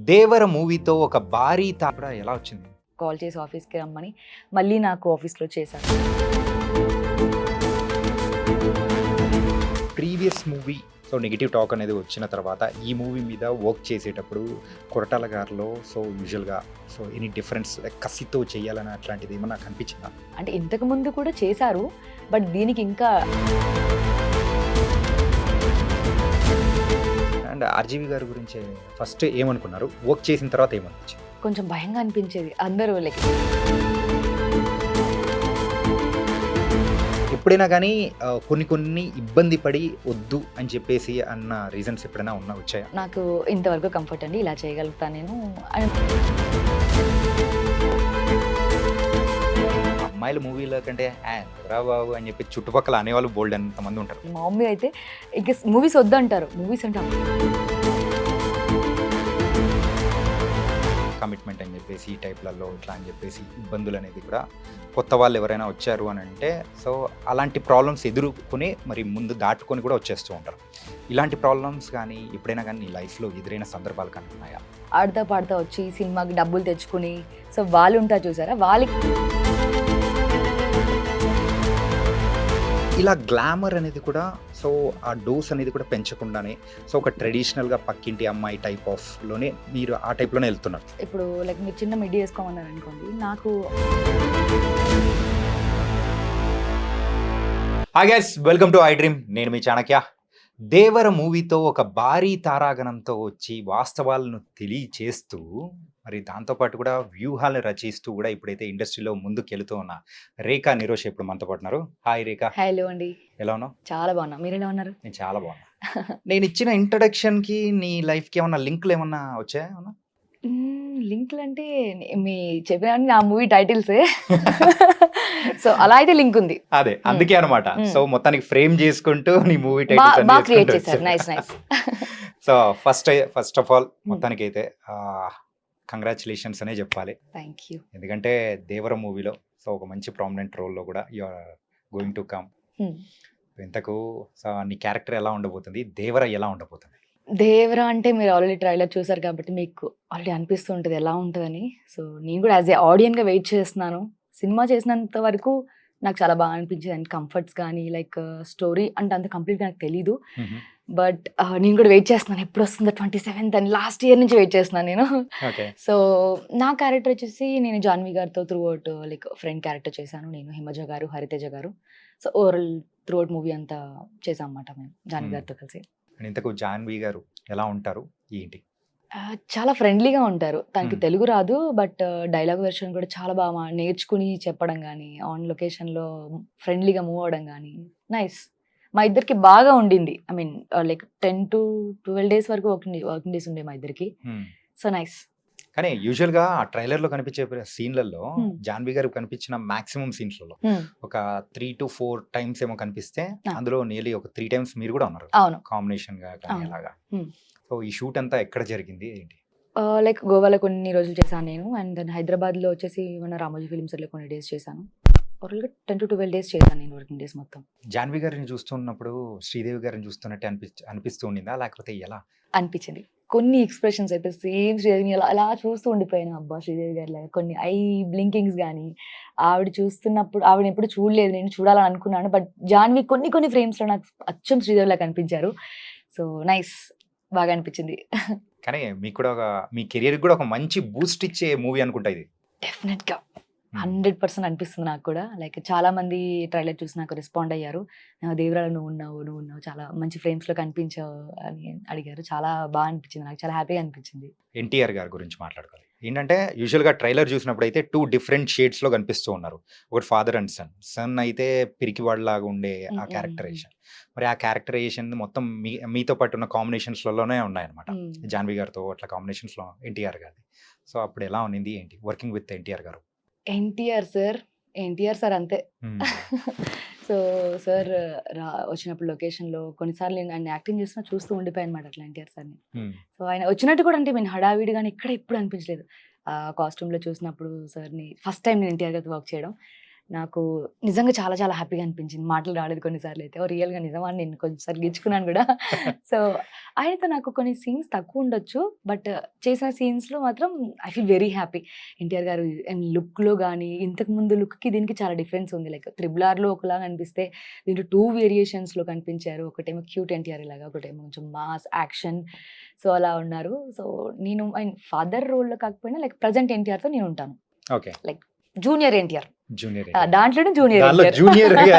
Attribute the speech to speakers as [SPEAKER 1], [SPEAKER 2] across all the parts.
[SPEAKER 1] దేవర మూవీతో ఒక భారీ తాపడ ఎలా వచ్చింది?
[SPEAKER 2] కాల్ చేసి ఆఫీస్‌కి రమ్మని మళ్ళీ నాకు ఆఫీస్‌లో చేశారు.
[SPEAKER 1] Previous movie so negative talk అనేది వచ్చిన తర్వాత ఈ మూవీ మీద వర్క్ చేసేటప్పుడు కొరటాల గారిలో యూజువల్‌గా ఎనీ డిఫరెన్స్ కసితో చేయాలని అట్లాంటిది ఏమన్నా కనిపించిందా?
[SPEAKER 2] అంటే ఇంతకు ముందు కూడా చేశారు. బట్ దీనికి ఇంకా
[SPEAKER 1] అండ్ ఆర్జీవి గారి గురించి ఫస్ట్ ఏమనుకున్నారు? వర్క్ చేసిన తర్వాత ఏమనిపించింది?
[SPEAKER 2] కొంచెం భయంగా అనిపించేది. అందరూ
[SPEAKER 1] ఎప్పుడైనా కానీ కొన్ని ఇబ్బంది పడి వద్దు అని చెప్పేసి అన్న రీజన్స్ ఎప్పుడైనా వచ్చాయా?
[SPEAKER 2] నాకు ఇంతవరకు కంఫర్ట్ అండి. ఇలా చేయగలుగుతాను నేను.
[SPEAKER 1] అమ్మాయిల మూవీల కంటే రా బాబు అని చెప్పి చుట్టుపక్కల అనేవాళ్ళు బోల్డ్ అంతమంది ఉంటారు.
[SPEAKER 2] మా మమ్మీ అయితే ఇంక మూవీస్ వద్దంటారు. మూవీస్ అంటే
[SPEAKER 1] కమిట్మెంట్ అని చెప్పేసి ఈ టైప్లలో ఇట్లా అని చెప్పేసి ఇబ్బందులు అనేది కూడా కొత్త వాళ్ళు ఎవరైనా వచ్చారు అని అంటే అలాంటి ప్రాబ్లమ్స్ ఎదుర్కొని మరి ముందు దాటుకొని కూడా వచ్చేస్తూ ఉంటారు. ఇలాంటి ప్రాబ్లమ్స్ కానీ ఎప్పుడైనా కానీ నీ లైఫ్లో ఎదురైన సందర్భాలు కానీ ఉన్నాయా?
[SPEAKER 2] ఆడతా పాడతా వచ్చి సినిమాకి డబ్బులు తెచ్చుకుని వాళ్ళు ఉంటారు చూసారా, వాళ్ళకి
[SPEAKER 1] ఇలా గ్లామర్ అనేది కూడా ఆ డోస్ అనేది కూడా పెంచకుండానే ఒక ట్రెడిషనల్గా పక్కింటి అమ్మాయి టైప్ ఆఫ్లోనే మీరు ఆ టైప్లోనే వెళ్తున్నారు.
[SPEAKER 2] ఇప్పుడు మీరు చిన్న మిడ్డీ వేసుకోమన్నారు అనుకోండి, నాకు
[SPEAKER 1] hi guys, welcome to I dream. నేను మీ చాణక్య. దేవర మూవీతో ఒక భారీ తారాగణంతో వచ్చి వాస్తవాలను తెలియచేస్తూ మరి దాంతోపాటు కూడా వ్యూహాలను రచిస్తూ కూడా ఇప్పుడైతే ఇండస్ట్రీలో ముందుకెళ్తూ ఉన్న రేఖా నిరోష్ ఇప్పుడు మనతో పాటున్నారు. హాయ్ రేఖా.
[SPEAKER 2] హలో అండి.
[SPEAKER 1] ఎలా ఉన్నావు?
[SPEAKER 2] చాలా బాగున్నా. మీరు ఎలా ఉన్నారు?
[SPEAKER 1] నేను చాలా బాగున్నా. నేను ఇచ్చిన ఇంట్రడక్షన్కి నీ లైఫ్కి ఏమన్నా లింక్లు ఏమన్నా వచ్చాయా?
[SPEAKER 2] లింక్లు అంటే మీ చెప్పిన నా మూవీ టైటిల్సే. సో అలా అయితే లింక్ ఉంది.
[SPEAKER 1] అదే అందుకే అనమాట. మొత్తానికి ఫ్రేమ్ చేసుకుంటూ నీ మూవీ
[SPEAKER 2] బాగా క్రియేట్ చేశారు. Nice nice.
[SPEAKER 1] So first of all మొత్తానికి అయితే కంగ్రాచులేషన్స్ అనే చెప్పాలి.
[SPEAKER 2] Thank you.
[SPEAKER 1] ఎందుకంటే దేవర మూవీలో ఒక మంచి ప్రామినెంట్ రోల్లో కూడా you are going to come. ఇంతకు నీ క్యారెక్టర్ ఎలా ఉండబోతుంది? దేవర ఎలా ఉండబోతుంది?
[SPEAKER 2] దేవరా అంటే మీరు ఆల్రెడీ ట్రైలర్ చూసారు కాబట్టి మీకు ఆల్రెడీ అనిపిస్తుంటుంది ఎలా ఉంటుందని. సో నేను కూడా యాజ్ ఏ ఆడియన్గా వెయిట్ చేస్తున్నాను. సినిమా చేసినంత వరకు నాకు చాలా బాగా అనిపించింది. అండ్ కంఫర్ట్స్ కానీ లైక్ స్టోరీ అంటే అంత కంప్లీట్గా నాకు తెలీదు. బట్ నేను కూడా వెయిట్ చేస్తున్నాను ఎప్పుడు వస్తుందో 27th అని. లాస్ట్ ఇయర్ నుంచి వెయిట్ చేస్తున్నాను నేను. సో నా క్యారెక్టర్ వచ్చేసి నేను జాన్వి గారితో త్రూ అవుట్ ఫ్రెండ్ క్యారెక్టర్ చేశాను. నేను హిమజ గారు, హరితేజ గారు. So overall through out movie అంతా చేసాం అన్నమాట మేము జాన్వి గారితో కలిసి.
[SPEAKER 1] ఇంతకు జాన్వి గారు ఎలా ఉంటారు ఏంటి?
[SPEAKER 2] చాలా ఫ్రెండ్లీగా ఉంటారు. తనకి తెలుగు రాదు, బట్ డైలాగ్ వెర్షన్ కూడా చాలా బాగా నేర్చుకుని చెప్పడం కానీ, ఆన్ లొకేషన్లో ఫ్రెండ్లీగా మూవ్ అవడం కానీ నైస్. మా ఇద్దరికి బాగా ఉండింది. ఐ మీన్ 10 to 12 days వరకు వర్కింగ్ డేస్ ఉండే మా ఇద్దరికి. So nice.
[SPEAKER 1] కానీ యూజువల్గా ఆ ట్రైలర్లో కనిపించే సీన్లలో జాన్వి గారు కనిపించిన మాక్సిమం సీన్స్లలో ఒక 3 to 4 times ఏమో కనిపిస్తే అందులో నియర్లీ ఒక 3 times మీరు కూడా ఉన్నారు.
[SPEAKER 2] అవును.
[SPEAKER 1] కాంబినేషన్ గా కానీ అలాగా. సో ఈ షూట్ అంతా ఎక్కడ జరిగింది ఏంటి?
[SPEAKER 2] గోవాలో కొన్ని రోజులు చేశాను నేను. అండ్ దెన్ హైదరాబాద్లో వచ్చేసి మన రామోజీ ఫిల్మ్స్ లో కొన్ని డేస్ చేశాను. ఓవరాల్గా 10 to 12 days చేశాను నేను వర్కింగ్ డేస్ మొత్తం.
[SPEAKER 1] జాన్వి గారిని చూస్తున్నప్పుడు శ్రీదేవి గారిని చూస్తున్నట్టే అనిపిస్తూ ఉండిందా లేకపోతే ఎలా
[SPEAKER 2] అనిపించింది? కొన్ని ఎక్స్ప్రెషన్స్ అయితే సేమ్ శ్రీదేవిని అలా చూస్తూ ఉండిపోయాను. అబ్బా శ్రీదేవి గారి లాగా కొన్ని ఐ బ్లింకింగ్స్ కానీ ఆవిడ చూస్తున్నప్పుడు ఆవిడ ఎప్పుడు చూడలేదు, నేను చూడాలని అనుకున్నాను. బట్ జాన్వి కొన్ని ఫ్రేమ్స్లో నాకు అచ్చం శ్రీదేవి లాగా కనిపించారు. సో నైస్, బాగా అనిపించింది.
[SPEAKER 1] కానీ మీకు కూడా మీ కెరియర్ కూడా ఒక మంచి బూస్ట్ ఇచ్చే మూవీ అనుకుంటా ఇది.
[SPEAKER 2] డెఫినెట్గా 100% అనిపిస్తుంది నాకు కూడా. చాలా మంది ట్రైలర్ చూసి నాకు రెస్పాండ్ అయ్యారు. దేవరాలో నువ్వు ఉన్నావు చాలా మంచి ఫ్రేమ్స్లో కనిపించావు అని అడిగారు. చాలా బాగా అనిపించింది, నాకు చాలా హ్యాపీగా అనిపించింది.
[SPEAKER 1] ఎన్టీఆర్ గారి గురించి మాట్లాడుకోవాలి. ఏంటంటే యూజువల్గా ట్రైలర్ చూసినప్పుడు అయితే 2 different షేడ్స్లో కనిపిస్తూ ఉన్నారు. ఒకటి ఫాదర్ అండ్ సన్ అయితే పిరికివాడిలాగా ఉండే ఆ క్యారెక్టరైజేషన్. మరి ఆ క్యారెక్టరైజేషన్ మొత్తం మీతో పాటు ఉన్న కాంబినేషన్స్లోనే ఉన్నాయన్నమాట. జాన్వి గారితో అట్లా కాంబినేషన్స్లో ఎన్టీఆర్ గారిది. సో అప్పుడు ఎలా ఉన్నింది ఏంటి వర్కింగ్ విత్ ఎన్టీఆర్ గారు?
[SPEAKER 2] ఎన్టీఆర్ సార్ అంతే. సో సార్ వచ్చినప్పుడు లొకేషన్లో కొన్నిసార్లు నేను యాక్టింగ్ చేస్తున్నా చూస్తూ ఉండిపోయాను అనమాట అట్లా ఎన్టీఆర్ సార్ని. సో ఆయన వచ్చినట్టు కూడా అంటే నేను హడావిడి కానీ ఎప్పుడు అనిపించలేదు. కాస్ట్యూమ్లో చూసినప్పుడు సార్ని ఫస్ట్ టైం నేను ఎన్టీఆర్ గారితో వర్క్ చేయడం నాకు నిజంగా చాలా చాలా హ్యాపీగా అనిపించింది. మాటలు రాలేదు కొన్నిసార్లు అయితే. రియల్‌గా నిజమా అని నేను కొంచెంసార్లు గిచ్చుకున్నాను గూడా. సో, ఆయనతో నాకు కొన్ని సీన్స్ తక్కువ ఉండొచ్చు. బట్ చేసిన సీన్స్‌లో మాత్రం I feel very happy. NTR గారు అండ్ లుక్‌లో గాని, ఇంతకు ముందు లుక్‌కి దీనికి చాలా డిఫరెన్స్ ఉంది. లైక్ 'త్రిబుల్ ఆర్'లో ఒకలాగా అనిపిస్తే దీంట్లో 2 వేరియేషన్స్‌లో కనిపించారు. ఒకటేమో క్యూట్ ఎన్టీఆర్ లాగా, ఒకటేమో కొంచెం మాస్ యాక్షన్. సో, అలా ఉన్నారు. సో, నేను ఆయన ఫాదర్ రోల్‌లో కాకపోయినా లైక్ ప్రెజెంట్ ఎన్టీఆర్‌తో నేను ఉంటాను.
[SPEAKER 1] Okay.
[SPEAKER 2] Like junior NTR.
[SPEAKER 1] Junior
[SPEAKER 2] దాంట్లోనే జూనియర్
[SPEAKER 1] దానిలో
[SPEAKER 2] ఎన్టీఆర్.
[SPEAKER 1] జూనియర్‌గా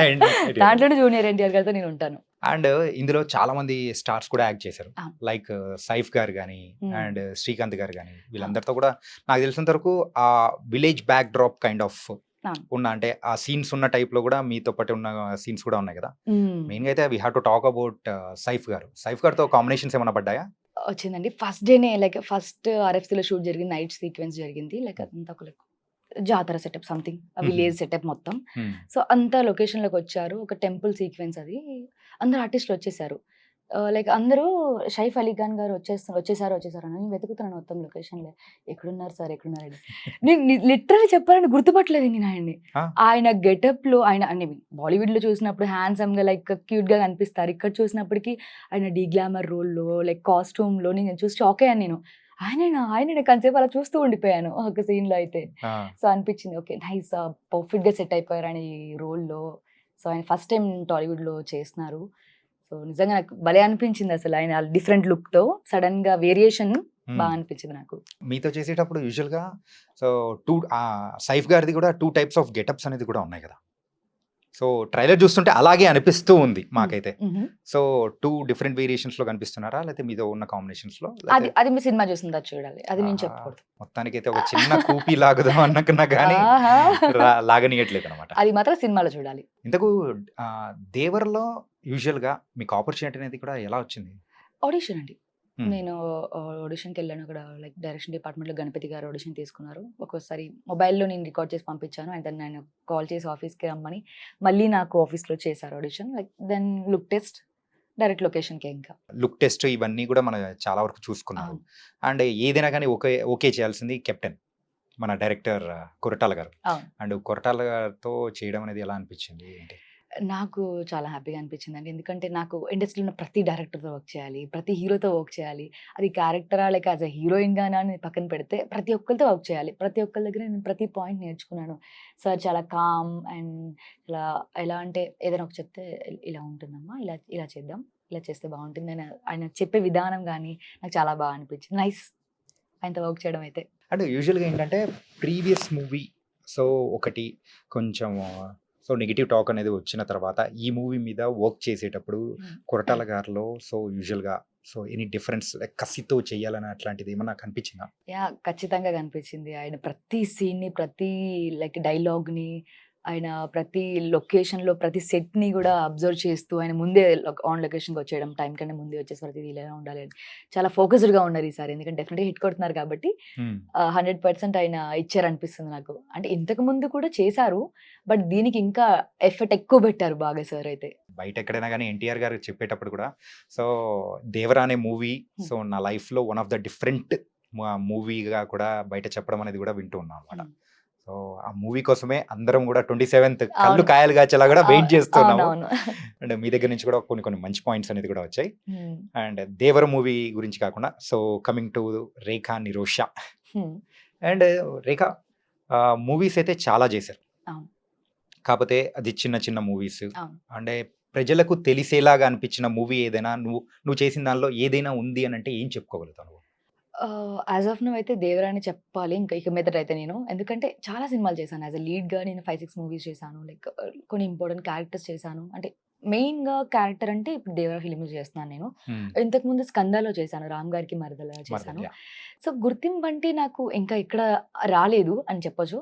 [SPEAKER 2] దాంట్లోనే జూనియర్ ఎన్టీఆర్ గారితో నేను ఉంటాను.
[SPEAKER 1] అండ్ ఇందులో చాలా మంది స్టార్స్ కూడా యాక్ట్ చేశారు.
[SPEAKER 2] ఆ!
[SPEAKER 1] లైక్ సైఫ్ గారు గాని,
[SPEAKER 2] హ్మ్.
[SPEAKER 1] అండ్ శ్రీకాంత్ గారు గాని, వీళ్ళందరితో కూడా నాకు తెలిసినంత వరకు ఆ village back drop kind of
[SPEAKER 2] ఆ!
[SPEAKER 1] ఉన్న, అంటే ఆ సీన్స్ ఉన్న టైప్‌లో కూడా మీతో పాటు ఉన్న సీన్స్ కూడా ఉన్నాయి కదా!
[SPEAKER 2] హ్మ్.
[SPEAKER 1] మెయిన్‌గా అయితే we have to talk about Saif గారు. సైఫ్ గారితో కాంబినేషన్స్ ఏమైనా పడ్డాయా?
[SPEAKER 2] వచ్చిందండి. ఫస్ట్ డేనే లైక్ ఫస్ట్ ఆర్ఎఫ్‌సీలో షూట్ జరిగింది. నైట్ సీక్వెన్స్ జరిగింది. లైక్ అదంతా ఒక లైక్ జాతర సెటప్ సంథింగ్. విలేజ్ సెటప్ మొత్తం.
[SPEAKER 1] హ్మ్.
[SPEAKER 2] సో, అంతా లొకేషన్‌లోకొచ్చారు. ఒక టెంపుల్ సీక్వెన్స్ అది. అందరూ ఆర్టిస్టులొచ్చేసారు. లైక్ అందరూ సైఫ్ అలీ ఖాన్ గారు వచ్చేసారు అని నేను వెతుకుతున్నాను మొత్తం లొకేషన్‌లో. ఎక్కడున్నారు సార్? ఎక్కడున్నారని. నేను లిటరల్లీ చెప్పాలంటే గుర్తుపట్టలేదు నేను ఆయన్ని.
[SPEAKER 1] ఆ!
[SPEAKER 2] ఆయన గెటప్‌లో ఆయన ఐ మీన్ బాలీవుడ్‌లో చూసినప్పుడు హ్యాండ్సమ్‌గా లైక్ క్యూట్‌గా కనిపిస్తారు. ఇక్కడ చూసినప్పటికి ఆయన డీగ్లామర్ రోల్‌లో లైక్ కాస్ట్యూమ్‌లో నేను చూసి షాక్ అయ్యాను నేను. ఆయనేనా కాసేపు అలా చూస్తూ ఉండిపోయాను ఒక సీన్‌లో అయితే.
[SPEAKER 1] ఆ!
[SPEAKER 2] సో, అనిపించింది ఓకే. నైస్ పర్ఫెక్ట్‌గా సెట్ అయిపోయారు ఆయన ఈ రోల్‌లో. సో, ఆయన ఫస్ట్ టైమ్ టాలీవుడ్‌లో చేస్తున్నారు. సో, నిజంగా నాకు భలే అనిపించింది అసలు ఆయన డిఫరెంట్ లుక్‌తో సడెన్‌గా వేరియేషన్
[SPEAKER 1] హ్మ్.
[SPEAKER 2] అనిపించింది నాకు.
[SPEAKER 1] మీతో చేసేటప్పుడు యూజువల్‌గా సో, 2 సైఫ్ గారిది కూడా 2 టైప్స్ ఆఫ్ గెటప్స్ అనేది కూడా ఉన్నాయి కదా! సో, ట్రైలర్ చూస్తుంటే అలాగే అనిపిస్తూ ఉంది మాకైతే.
[SPEAKER 2] హుహు.
[SPEAKER 1] సో, 2 డిఫరెంట్ వేరియేషన్స్‌లో కనిపిస్తున్నారా? లేతే మీతో ఉన్న కాంబినేషన్స్‌లో?
[SPEAKER 2] అది
[SPEAKER 1] లేతే
[SPEAKER 2] అది మీ సినిమా చూసిన తర్వాత చూడాలి. అది నేను
[SPEAKER 1] ఆహా!
[SPEAKER 2] చెప్పకూడదు.
[SPEAKER 1] మొత్తానికైతే ఒక చిన్న కూపీ లాగుదాం అనుకున్నా గానీ
[SPEAKER 2] ఆహా!
[SPEAKER 1] లాగనీయట్లేదనమాట.
[SPEAKER 2] అది మాత్రం సినిమాలో చూడాలి.
[SPEAKER 1] ఇంతకు 'దేవర'లో యూజువల్‌గా మీకు ఆపర్చునిటీ అనేది కూడా ఎలా వచ్చింది?
[SPEAKER 2] ఆడిషన్ అండి.
[SPEAKER 1] హ్మ్.
[SPEAKER 2] నేను ఆడిషన్‌కెళ్ళాను. అక్కడ లైక్ డైరెక్షన్ డిపార్ట్మెంట్‌లో గణపతి గారు ఆడిషన్ తీసుకున్నారు. ఒక్కోసారి మొబైల్‌లో నేను రికార్డ్ చేసి పంపించాను. అండ్ దెన్ ఆయన కాల్ చేసి ఆఫీస్‌కి రమ్మని మళ్ళీ నాకు ఆఫీస్‌లో చేశారు audition. Like then look test direct లొకేషన్‌కే ఇంకా.
[SPEAKER 1] లుక్ టెస్ట్ ఇవన్నీ కూడా మనం చాలా వరకు చూసుకున్నారు.
[SPEAKER 2] అవును.
[SPEAKER 1] అండ్ ఏదైనా గానీ ఓకే చేయాల్సింది కెప్టెన్. మన డైరెక్టర్ కొరటాల గారు.
[SPEAKER 2] అవును.
[SPEAKER 1] అండ్ కొరటాల గారితో చేయడం అనేది ఎలా అనిపించింది? ఏంటి?
[SPEAKER 2] నాకు చాలా హ్యాపీగా అనిపించిందండి. ఎందుకంటే నాకు ఇండస్ట్రీలో ఉన్న ప్రతి డైరెక్టర్‌తో వర్క్ చేయాలి. ప్రతి హీరోతో వర్క్ చేయాలి. అది క్యారెక్టరా లేక యాస్ ఎ హీరోయిన్‌గానా అని పక్కన పెడితే ప్రతి ఒక్కరితో వర్క్ చేయాలి. ప్రతి ఒక్కళ్ళ దగ్గర నేను ప్రతి పాయింట్ నేర్చుకున్నాను. సార్ చాలా కామ్ అండ్ ఇలా ఎలా అంటే ఏదైనా ఒకటి చెప్తే ఇలా ఉంటుందమ్మా. ఇలా ఇలా చేద్దాం. ఇలా చేస్తే బావుంటుంది అని ఆయన చెప్పే విధానం గాని నాకు చాలా బాగా అనిపించింది. నైస్ ఆయనతో వర్క్ చేయడం అయితే.
[SPEAKER 1] అంటే యూజువల్‌గా ఏంటంటే ప్రీవియస్ మూవీ సో, ఒకటి కొంచెం సో, నెగెటివ్ టాక్ అనేది వచ్చిన తర్వాత ఈ మూవీ మీద వర్క్ చేసేటప్పుడు
[SPEAKER 2] హ్మ్.
[SPEAKER 1] కొరటాల గారిలో సో, యూజువల్‌గా సో, ఎనీ డిఫరెన్స్ లైక్ కసితో చేయాలని అట్లాంటిది ఏమన్నా కనిపించిందా?
[SPEAKER 2] యాహ్! ఖచ్చితంగా కనిపించింది. ఆయన ప్రతి సీన్‌ని, ప్రతి లైక్ డైలాగ్‌ని, ఆయన ప్రతి లొకేషన్‌లో ప్రతి సెట్‌ని గూడా అబ్జర్వ్ చేస్తూ ఆయన ముందే ఆన్ లొకేషన్‌కొచ్చేయడం. టైం కంటే ముందే వచ్చేసి ప్రతిది ఇలా ఉండాలి అని. చాలా ఫోకస్డ్‌గా ఉన్నారు ఈసారి. ఎందుకంటే డెఫినెట్‌గా హిట్ కొడుతున్నారు కాబట్టి
[SPEAKER 1] హ్మ్.
[SPEAKER 2] 100% ఆయన ఇచ్చారనిపిస్తుంది నాకు. అంటే ఇంతకు ముందు కూడా చేశారు. బట్ దీనికి ఇంకా ఎఫర్ట్ ఎక్కువ పెట్టారు బాగా సార్ అయితే.
[SPEAKER 1] బయట ఎక్కడైనా గానీ ఎన్టీఆర్ గారు చెప్పేటప్పుడు కూడా సో, 'దేవరా' అనే మూవీ
[SPEAKER 2] హ్మ్.
[SPEAKER 1] సో, నా లైఫ్‌లో వన్ ఆఫ్ ద డిఫరెంట్ మూవీగా కూడా అంటే చెప్పడం అనేది కూడా వింటూ ఉన్నాం అనమాట.
[SPEAKER 2] హ్మ్.
[SPEAKER 1] సో, ఆ మూవీ కోసమే అందరం కూడా 27థ్ కళ్ళు
[SPEAKER 2] అవును.
[SPEAKER 1] కాయలు కాచేలా కూడా వెయిట్ చేస్తున్నాము.
[SPEAKER 2] అవునవును.
[SPEAKER 1] అండ్ మీ దగ్గర నుంచి కూడా కొన్ని కొన్ని మంచి పాయింట్స్ అనేది కూడా వచ్చాయి.
[SPEAKER 2] హ్మ్.
[SPEAKER 1] అండ్ 'దేవర' మూవీ గురించి కాకుండా సో, కమింగ్ టు 'రేఖా నిరోష'
[SPEAKER 2] హ్మ్.
[SPEAKER 1] అండ్ 'రేఖ' మూవీస్ అయితే చాలా చేశారు.
[SPEAKER 2] అవును.
[SPEAKER 1] కాపోతే అది చిన్న చిన్న మూవీస్.
[SPEAKER 2] అవును.
[SPEAKER 1] అంటే ప్రజలకు తెలిసేలాగా అనిపించిన మూవీ ఏదైనా నువ్వు చేసిన దానిలో ఏదైనా ఉంది అనంటే ఏం చెప్పుకోగలుగుతావు నువ్వు?
[SPEAKER 2] యాజ్ ఆఫ్ నౌ అయితే 'దేవరా' అని చెప్పాలి. ఇక మీదట అయితే నేను. ఎందుకంటే చాలా సినిమాలు చేశాను. యాస్ ఎ లీడ్‌గా నేను 5, 6 మూవీస్ చేశాను. లైక్ కొన్ని ఇంపార్టెంట్ క్యారెక్టర్స్ చేశాను. అంటే మెయిన్‌గా క్యారెక్టర్ అంటే ఇప్పుడు 'దేవరా' ఫిల్మ్‌లో చేస్తున్నాను నేను.
[SPEAKER 1] హ్మ్.
[SPEAKER 2] ఇంతకుముందు 'స్కందాలో' చేశాను. రామ్ గారికి మరదలా చేశాను.
[SPEAKER 1] మరదలు. యాహ్!
[SPEAKER 2] సో, గుర్తింపు అంటే నాకు ఇంకా ఇక్కడ రాలేదు అని చెప్పొచ్చు.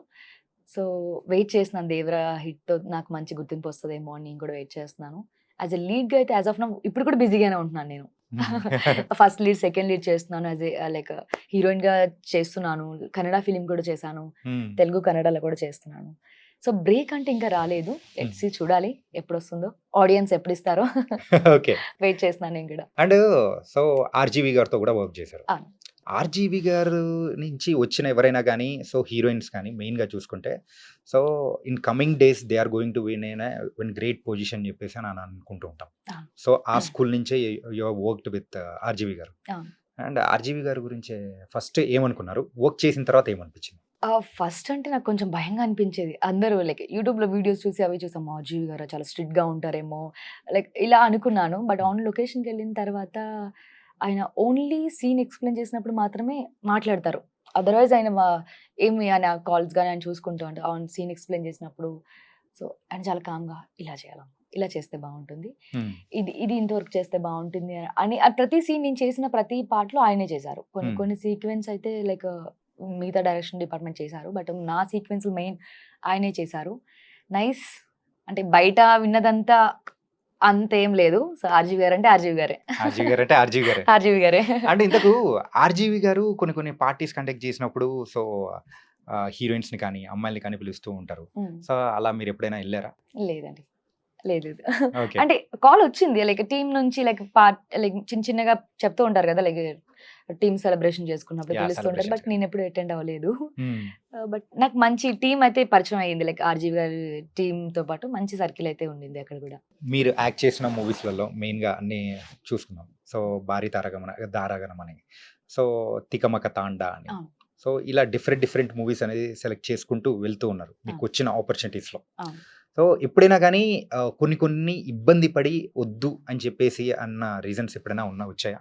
[SPEAKER 2] సో, వెయిట్ చేస్తున్నాను 'దేవరా' హిట్‌తో నాకు మంచి గుర్తింపు వస్తదేమో అని నేను కూడా వెయిట్ చేస్తున్నాను. యాస్ ఎ లీడ్‌గా అయితే యాజ్ ఆఫ్ నౌ ఇప్పుడు కూడా బిజీగానే ఉంటున్నాను నేను. ఫస్ట్ లీడ్, సెకండ్ లీడ్ చేస్తున్నాను. యాస్ ఎ లైక్ హీరోయిన్‌గా చేస్తున్నాను. కన్నడ ఫిల్మ్ కూడా చేశాను.
[SPEAKER 1] హ్మ్.
[SPEAKER 2] తెలుగు, కన్నడలో కూడా చేస్తున్నాను. సో, బ్రేక్ అంటే ఇంకా రాలేదు.
[SPEAKER 1] హ్మ్.
[SPEAKER 2] లెట్స్ సీ చూడాలి ఎప్పుడొస్తుందో. ఆడియన్స్ ఎప్పుడిస్తారో
[SPEAKER 1] ఓకే.
[SPEAKER 2] వెయిట్ చేస్తున్నాను నేను కూడా.
[SPEAKER 1] అండ్ సో 'ఆర్‌జీవి' గారితో కూడా వర్క్ చేశారు.
[SPEAKER 2] అవును.
[SPEAKER 1] ఆర్జీవి గారు నుంచి వచ్చిన ఎవరైనా కానీ సో హీరోయిన్స్ కానీ మెయిన్గా చూసుకుంటే so in coming days they are going to win great position చెప్పేసి అని అనుకుంటూ ఉంటాం.
[SPEAKER 2] ఆ.
[SPEAKER 1] సో ఆ స్కూల్ నుంచే యు వర్క్డ్ విత్ ఆర్జీవి గారు.
[SPEAKER 2] ఆ.
[SPEAKER 1] అండ్ ఆర్జీవి గారి గురించి ఫస్ట్ ఏమనుకున్నారు, వర్క్ చేసిన తర్వాత ఏమనిపించింది?
[SPEAKER 2] ఫస్ట్ అంటే నాకు కొంచెం భయంగా అనిపించేది. అందరూ లైక్ యూట్యూబ్‌లో వీడియోస్ చూసి అవి చూసాం. జీవి గారు చాలా స్ట్రిక్ట్‌గా ఉంటారేమో లైక్ ఇలా అనుకున్నాను. బట్ ఆన్ లొకేషన్‌కెళ్ళిన తర్వాత ఆయన ఓన్లీ సీన్ ఎక్స్‌ప్లెయిన్ చేసినప్పుడు మాత్రమే మాట్లాడతారు. అదర్‌వైజ్ ఆయన ఏమి ఆయన కాల్స్ గాని ఆయన చూసుకుంటూ అంటే ఆన్ సీన్ ఎక్స్‌ప్లెయిన్ చేసినప్పుడు సో ఆయన చాలా కామ్‌గా ఇలా చేయాలమ్మా, ఇలా చేస్తే బావుంటుంది.
[SPEAKER 1] Hmm.
[SPEAKER 2] ఇది ఇంతవరకు చేస్తే బావుంటుంది అని ప్రతి సీన్ నేను చేసిన ప్రతి పార్ట్‌లో ఆయనే చేశారు. కొన్ని
[SPEAKER 1] Hmm.
[SPEAKER 2] కొన్ని సీక్వెన్స్ అయితే లైక్ మిగతా డైరెక్షన్ డిపార్ట్మెంట్ చేశారు. బట్ నా సీక్వెన్స్ మెయిన్ ఆయనే చేశారు. నైస్ అంటే బయట విన్నదంతా అంతేం లేదు. సో ఆర్జీవి గారు అంటే ఆర్జీవి గారే.
[SPEAKER 1] ఆర్జీవి గారు అంటే ఆర్జీవి గారే.
[SPEAKER 2] ఆర్జీవి గారే.
[SPEAKER 1] అంటే ఇంతకు ఆర్జీవి గారు కొన్ని కొన్ని పార్టీస్ కండక్ట్ చేసినప్పుడు సో హీరోయిన్స్ ని కానీ అమ్మాయిల్ని కానీ పిలుస్తూ ఉంటారు.
[SPEAKER 2] హ్మ్.
[SPEAKER 1] సో అలా మీరు ఎప్పుడైనా వెళ్ళారా?
[SPEAKER 2] లేదండి. లేదు.
[SPEAKER 1] ఓకే.
[SPEAKER 2] అంటే కాల్ వచ్చింది. లైక్ టీమ్ నుంచి లైక్ లైక్ చిన్న చిన్నగా చెప్తూ ఉంటారు కదా! లైక్ టీమ్ సెలబ్రేషన్ చేసుకున్నప్పుడు
[SPEAKER 1] Yeah,
[SPEAKER 2] పిలుస్తూ ఉంటారు. But
[SPEAKER 1] celebrations.
[SPEAKER 2] నేనెప్పుడు అటెండ్ అవ్వలేదు.
[SPEAKER 1] Hmm.
[SPEAKER 2] బట్ నాకు మంచి టీమ్ అయితే పరిచయం అయ్యింది. లైక్ ఆర్జీవి గారి టీమ్‌తో పాటు మంచి సర్కిల్ అయితే ఉండింది అక్కడ కూడా.
[SPEAKER 1] మీరు యాక్ట్ చేసిన మూవీస్‌లలో మెయిన్‌గా అన్నీ చూసుకున్నాం. సో 'భారీ దారాగణం' అని, సో 'తికమక తాండా' అని.
[SPEAKER 2] అవును.
[SPEAKER 1] సో ఇలా డిఫరెంట్ మూవీస్ అనేది సెలెక్ట్ చేసుకుంటూ వెళ్తూ ఉన్నారు మీకు వచ్చిన ఆపర్చునిటీస్‌లో.
[SPEAKER 2] అవును.
[SPEAKER 1] సో ఎప్పుడైనా కానీ కొన్ని ఇబ్బంది పడి వద్దు అని చెప్పేసి అన్న రీజన్స్ ఎప్పుడైనా వచ్చాయా?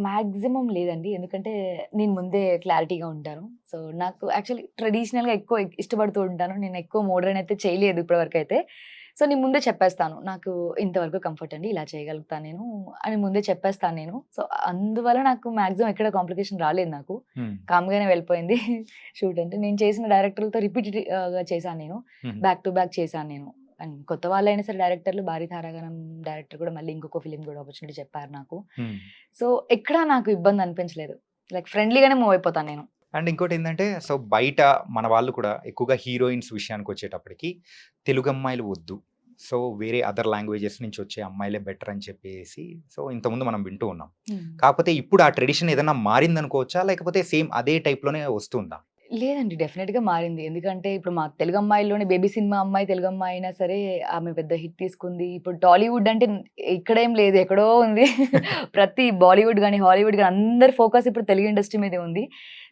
[SPEAKER 2] మాక్సిమం లేదండి. ఎందుకంటే నేను ముందే క్లారిటీగా ఉంటాను. సో నాకు యాక్చువల్లీ ట్రెడిషనల్‌గా ఎక్కువ ఇష్టపడుతూ ఉంటాను. నేను ఎక్కువ మోడర్న్ అయితే చేయలేదు ఇప్పటివరకైతే. సో నేను ముందే చెప్పేస్తాను. నాకు ఇంతవరకు కంఫర్ట్ అండి. ఇలా చేయగలుగుతాను నేను అని ముందే చెప్పేస్తాను నేను. సో అందువల్ల నాకు మాక్సిమం ఎక్కడ కాంప్లికేషన్ రాలేదు నాకు.
[SPEAKER 1] హ్మ్.
[SPEAKER 2] కామ్‌గానే వెళ్ళిపోయింది షూట్ అంటే. నేను చేసిన డైరెక్టర్లతో రిపీటెడ్‌గా చేశాను నేను.
[SPEAKER 1] హ్మ్.
[SPEAKER 2] బ్యాక్ టు బ్యాక్ చేశాను నేను. అండ్ కొత్త వాళ్ళైనా సరే డైరెక్టర్లు 'భారీ తారాగణం' డైరెక్టర్ కూడా మళ్ళీ ఇంకొక ఫిల్మ్ కూడా ఆపర్చునిటీ చెప్పారు నాకు.
[SPEAKER 1] హ్మ్.
[SPEAKER 2] సో ఎక్కడా నాకు ఇబ్బంది అనిపించలేదు. లైక్ ఫ్రెండ్లీగానే మూవ్ అయిపోతాను నేను.
[SPEAKER 1] అండ్ ఇంకోటేందంటే, సో బయట మన వాళ్ళు కూడా ఎక్కువగా హీరోయిన్స్ విషయానికొచ్చేటప్పటికి, తెలుగు అమ్మాయిలు వద్దు. సో వేరే అదర్ లాంగ్వేజెస్ నుంచి వచ్చే అమ్మాయిలే బెటర్ అని చెప్పేసి, సో ఇంతకుముందు మనం వింటూ ఉన్నాం. కాకపోతే ఇప్పుడు ఆ ట్రెడిషన్ ఏదన్నా మారిందనుకోవచ్చా? లేకపోతే సేమ్ అదే టైప్‌లోనే వస్తుందా?
[SPEAKER 2] లేదండి. డెఫినిట్‌గా మారింది. ఎందుకంటే ఇప్పుడు మా తెలుగు అమ్మాయిల్లోనే బేబీ సినిమా అమ్మాయి తెలుగు అమ్మాయి అయినా సరే ఆమె పెద్ద హిట్ తీసుకుంది. ఇప్పుడు టాలీవుడ్ అంటే ఇక్కడేం లేదు ఎక్కడో ఉంది. ప్రతి బాలీవుడ్ గాని, హాలీవుడ్ గాని అందరి ఫోకస్ ఇప్పుడు తెలుగు ఇండస్ట్రీ మీదే ఉంది.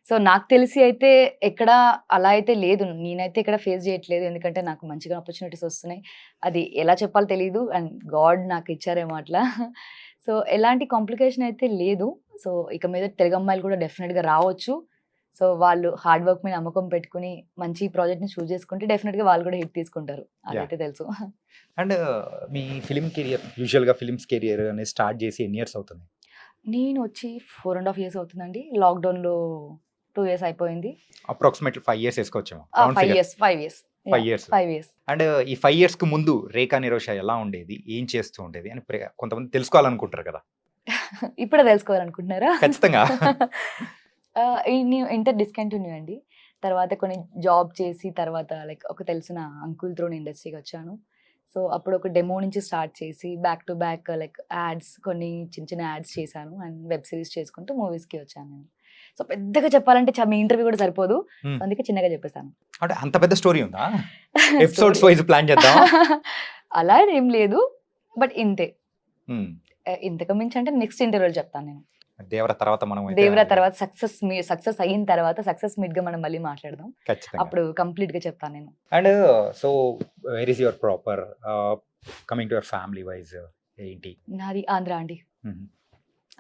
[SPEAKER 2] సో నాకు తెలిసి అయితే ఎక్కడ అలా అయితే లేదు. నేనైతే ఎక్కడ ఫేస్ చేయట్లేదు. ఎందుకంటే నాకు మంచిగా ఆపర్చునిటీస్ వస్తున్నాయి. అది ఎలా చెప్పాలో తెలీదు. అండ్ గాడ్ నాకు ఇచ్చారేమో అట్లా. సో ఎలాంటి కాంప్లికేషన్ అయితే లేదు. సో ఇక మీద తెలుగు అమ్మాయిలు కూడా డెఫినిట్‌గా రావచ్చు. సో వాళ్ళు హార్డ్ వర్క్ మీద నమ్మకం పెట్టుకొని మంచి ప్రాజెక్ట్‌ని చూజ్ చేసుకుంటే డెఫినిట్‌గా వాళ్ళు కూడా హిట్ తీసుకుంటారు.
[SPEAKER 1] యాహ్!
[SPEAKER 2] అదైతే తెలుసు.
[SPEAKER 1] అండ్ మీ ఫిల్మ్ కెరియర్ యూజువల్‌గా ఫిల్మ్స్ కెరియర్ అనేది స్టార్ట్ చేసి ఎన్ని ఇయర్స్ అవుతుంది?
[SPEAKER 2] నేను వచ్చి 4 ½ ఇయర్స్ అవుతుందండి. లాక్‌డౌన్‌లో 2 ఇయర్స్ అయిపోయింది.
[SPEAKER 1] అప్రాక్సిమేట్‌లీ 5 ఇయర్స్ ఏసుకోవచ్చేమో. Round
[SPEAKER 2] 5
[SPEAKER 1] figure
[SPEAKER 2] years. 5 years.
[SPEAKER 1] 5 years.
[SPEAKER 2] 5 years.
[SPEAKER 1] And ఈ 5 ఇయర్స్‌కి ముందు 'రేఖా నిరోష' ఎలా ఉండేది? ఏం చేస్తూ ఉండేది? అని కొంతమంది తెలుసుకోవాలనుకుంటారు కదా!
[SPEAKER 2] ఇప్పుడే తెలుసుకోవాలనుకుంటున్నారా?
[SPEAKER 1] ఖచ్చితంగా.
[SPEAKER 2] నేను ఇంటర్ డిస్కంటిన్యూ అండి. తర్వాత కొన్ని జాబ్ చేసి తర్వాత లైక్ ఒక తెలిసిన అంకుల్ త్రూ ఇండస్ట్రీకి వచ్చాను. సో అప్పుడు ఒక డెమో నుంచి స్టార్ట్ చేసి back to back like ads కొన్ని చిన్న చిన్న యాడ్స్ చేశాను. అండ్ వెబ్ సిరీస్ చేసుకుంటూ మూవీస్‌కి వచ్చాను నేను. సో పెద్దగా చెప్పాలంటే మీ ఇంటర్వ్యూ కూడా సరిపోదు. సో
[SPEAKER 1] హ్మ్.
[SPEAKER 2] అందుకే చిన్నగా చెప్పేసాను.
[SPEAKER 1] అంటే అంత పెద్ద స్టోరీ ఉందా? ఎపిసోడ్స్
[SPEAKER 2] స్టోరీ
[SPEAKER 1] వైస్ ప్లాన్ చేద్దామా?
[SPEAKER 2] అలా ఏం లేదు. బట్ ఇంతే.
[SPEAKER 1] హ్మ్.
[SPEAKER 2] ఇంతకు మించి అంటే నెక్స్ట్ ఇంటర్వ్యూలో చెప్తాను నేను.
[SPEAKER 1] 'దేవర' తర్వాత మనం అయితే
[SPEAKER 2] 'దేవరా' తర్వాత సక్సెస్ అయిన తర్వాత సక్సెస్ మీట్‌గా మనం మళ్ళీ మాట్లాడదాం.
[SPEAKER 1] ఖచ్చితంగా.
[SPEAKER 2] అప్పుడు కంప్లీట్‌గా చెప్తాను నేను.
[SPEAKER 1] And so where is your proper coming to your family wise ఏంటి?
[SPEAKER 2] నాది ఆంధ్ర అండి.
[SPEAKER 1] హుహు.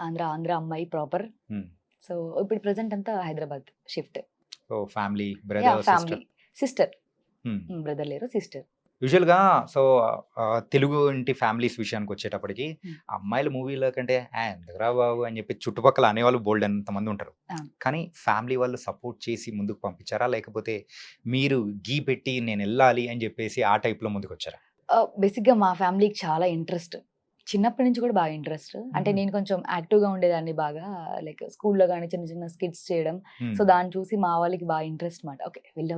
[SPEAKER 2] ఆంధ్ర అమ్మాయి ప్రాపర్.
[SPEAKER 1] హ్మ్.
[SPEAKER 2] సో ఇప్పుడు ప్రెజెంట్ అంతా Hyderabad shift.
[SPEAKER 1] So family,
[SPEAKER 2] yeah!
[SPEAKER 1] Brother,
[SPEAKER 2] family.
[SPEAKER 1] Sister.
[SPEAKER 2] Sister.
[SPEAKER 1] హ్మ్.
[SPEAKER 2] బ్రదర్ లేరు. సిస్టర్.
[SPEAKER 1] యూజువల్‌గా సో తెలుగు ఇంటి ఫ్యామిలీస్ విషయానికొచ్చేటప్పటికి
[SPEAKER 2] హ్మ్.
[SPEAKER 1] అమ్మాయిల మూవీల కంటే ఎందుకురా బాబు అని చెప్పి చుట్టుపక్కల అనేవాళ్ళు బోలెడంత మంది ఉంటారు.
[SPEAKER 2] అవును.
[SPEAKER 1] కానీ ఫ్యామిలీ వాళ్ళు సపోర్ట్ చేసి ముందుకు పంపించారా? లేకపోతే మీరు గీ పెట్టి నేనెళ్ళాలి అని చెప్పేసి ఆ టైప్‌లో ముందుకొచ్చారా?
[SPEAKER 2] బేసిక్‌గా మా ఫ్యామిలీకి చాలా ఇంట్రెస్ట్. చిన్నప్పటి నుంచి కూడా బాగా ఇంట్రెస్ట్. అంటే
[SPEAKER 1] హుహు.
[SPEAKER 2] నేను కొంచెం యాక్టివ్‌గా ఉండేదాన్ని బాగా. లైక్ స్కూల్‌లో గాని చిన్న చిన్న స్కిట్స్ చేయడం. సో,
[SPEAKER 1] హ్మ్.
[SPEAKER 2] దాన్ని చూసి మా వాళ్ళకి బాగా ఇంట్రెస్ట్ మాట. ఓకే. వెళ్ళు.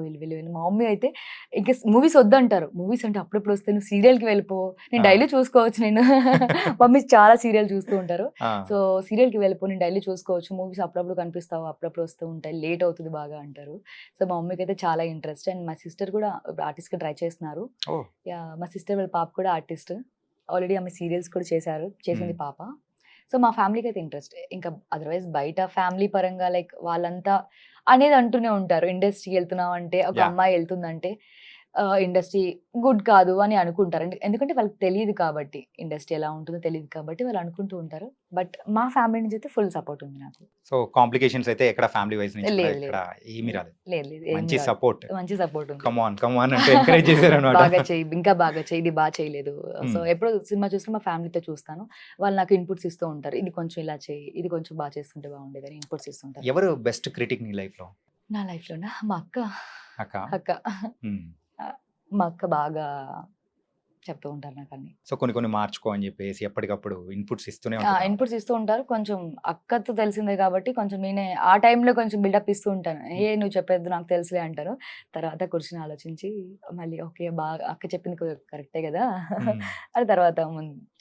[SPEAKER 2] మా మమ్మీ అయితే ఇంక మూవీస్ వద్దంటారు. మూవీస్ అంటే అప్పుడప్పుడు వస్తాయి. నువ్వు సీరియల్‌కి వెళ్ళిపో. నేను
[SPEAKER 1] ఆ!
[SPEAKER 2] డైలీ చూసుకోవచ్చు నేను. మమ్మీ చాలా సీరియల్ చూస్తూ ఉంటారు.
[SPEAKER 1] ఆ!
[SPEAKER 2] సో, సీరియల్‌కి వెళ్ళిపో. నేను డైలీ చూసుకోవచ్చు. మూవీస్ అప్పుడప్పుడు కనిపిస్తావు. అప్పుడప్పుడు వస్తూ ఉంటాయి. లేట్ అవుతది బాగా అంటారు. సో, మా మమ్మీకైతే చాలా ఇంట్రెస్ట్. అండ్ మా సిస్టర్ కూడా ఇప్పుడు ఆర్టిస్ట్‌గా ట్రై చేస్తున్నారు.
[SPEAKER 1] ఓహ్!
[SPEAKER 2] యాహ్! మా సిస్టర్ వాళ్ళ పాప కూడా ఆర్టిస్ట్. ఆల్రెడీ ఆమె సీరియల్స్ కూడా చేసింది
[SPEAKER 1] హ్మ్.
[SPEAKER 2] పాప. సో, మా ఫ్యామిలీకైతే ఇంట్రెస్ట్. ఇంకా అదర్‌వైజ్ బయట ఫ్యామిలీ పరంగా లైక్ వాళ్ళంతా అనేది అంటూనే ఉంటారు. ఇండస్ట్రీకి ఎళ్తున్నామంటే ఒక
[SPEAKER 1] యాహ్!
[SPEAKER 2] అమ్మాయి ఎళ్తుందంటే ఇండస్ట్రీ గుడ్ కాదు అని అనుకుంటారు. ఎందుకంటే వాళ్ళకి తెలీదు కాబట్టి. ఇండస్ట్రీ ఎలా ఉంటుందో తెలీదు కాబట్టి వాళ్ళు అనుకుంటూ ఉంటారు. బట్ మా ఫ్యామిలీ నుంచి అయితే ఫుల్ సపోర్ట్ ఉంది నాకు.
[SPEAKER 1] సో, కాంప్లికేషన్స్ అయితే ఎక్కడ ఫ్యామిలీ వైస్ నుంచి కూడా
[SPEAKER 2] లేదు
[SPEAKER 1] ఎక్కడ
[SPEAKER 2] లేదు.
[SPEAKER 1] ఏమీ రాలేదు.
[SPEAKER 2] లేదు ఏం
[SPEAKER 1] మంచి
[SPEAKER 2] రాదు.
[SPEAKER 1] సపోర్ట్.
[SPEAKER 2] మంచి సపోర్ట్ ఉంది.
[SPEAKER 1] కమ్ ఆన్ అంటూ ఎంకరేజ్ చేసారనమాట.
[SPEAKER 2] బాగా చెయ్యి, ఇంకా బాగా చెయ్యి, ఇది చేయలేదు. సో,
[SPEAKER 1] హ్మ్.
[SPEAKER 2] ఎప్పుడు సినిమా చూసినా మా ఫ్యామిలీతో చూస్తాను. వాళ్ళు నాకు ఇన్‌పుట్స్ ఇస్తూ ఉంటారు. ఇది కొంచెం ఇలా చెయ్యి, ఇది కొంచెం చేస్తుంటే బాగుండేదని ఇన్‌పుట్స్ ఇస్తుంటారు.
[SPEAKER 1] ఎవరు బెస్ట్ క్రిటిక్ నీ లైఫ్‌లో?
[SPEAKER 2] నా లైఫ్‌లోనా మా అక్క.
[SPEAKER 1] అక్కా?
[SPEAKER 2] అక్క.
[SPEAKER 1] హ్మ్.
[SPEAKER 2] మా అక్క బాగా చెప్తూ ఉంటారు నాకన్నీ.
[SPEAKER 1] సో, కొన్ని కొన్ని మార్చుకో అని జెప్పేసి ఎప్పటికప్పుడు ఇన్‌పుట్స్ ఇస్తూనే ఉంటదనమాట.
[SPEAKER 2] ఇన్‌పుట్స్ ఇస్తూ ఉంటారు. కొంచెం అక్కతో తెలిసిందే కాబట్టి కొంచెం నేనే ఆ టైంలో కొంచెం బిల్డప్ ఇస్తూ ఉంటాను.
[SPEAKER 1] హ్మ్.
[SPEAKER 2] నువ్వు చెప్పేది నాకు తెలుసులే" అంటారు. తర్వాత కూర్చొని ఆలోచించి మళ్ళీ ఓకే. బాగా అక్క చెప్పింది కరెక్టే గదా!
[SPEAKER 1] హ్మ్.
[SPEAKER 2] అని తర్వాత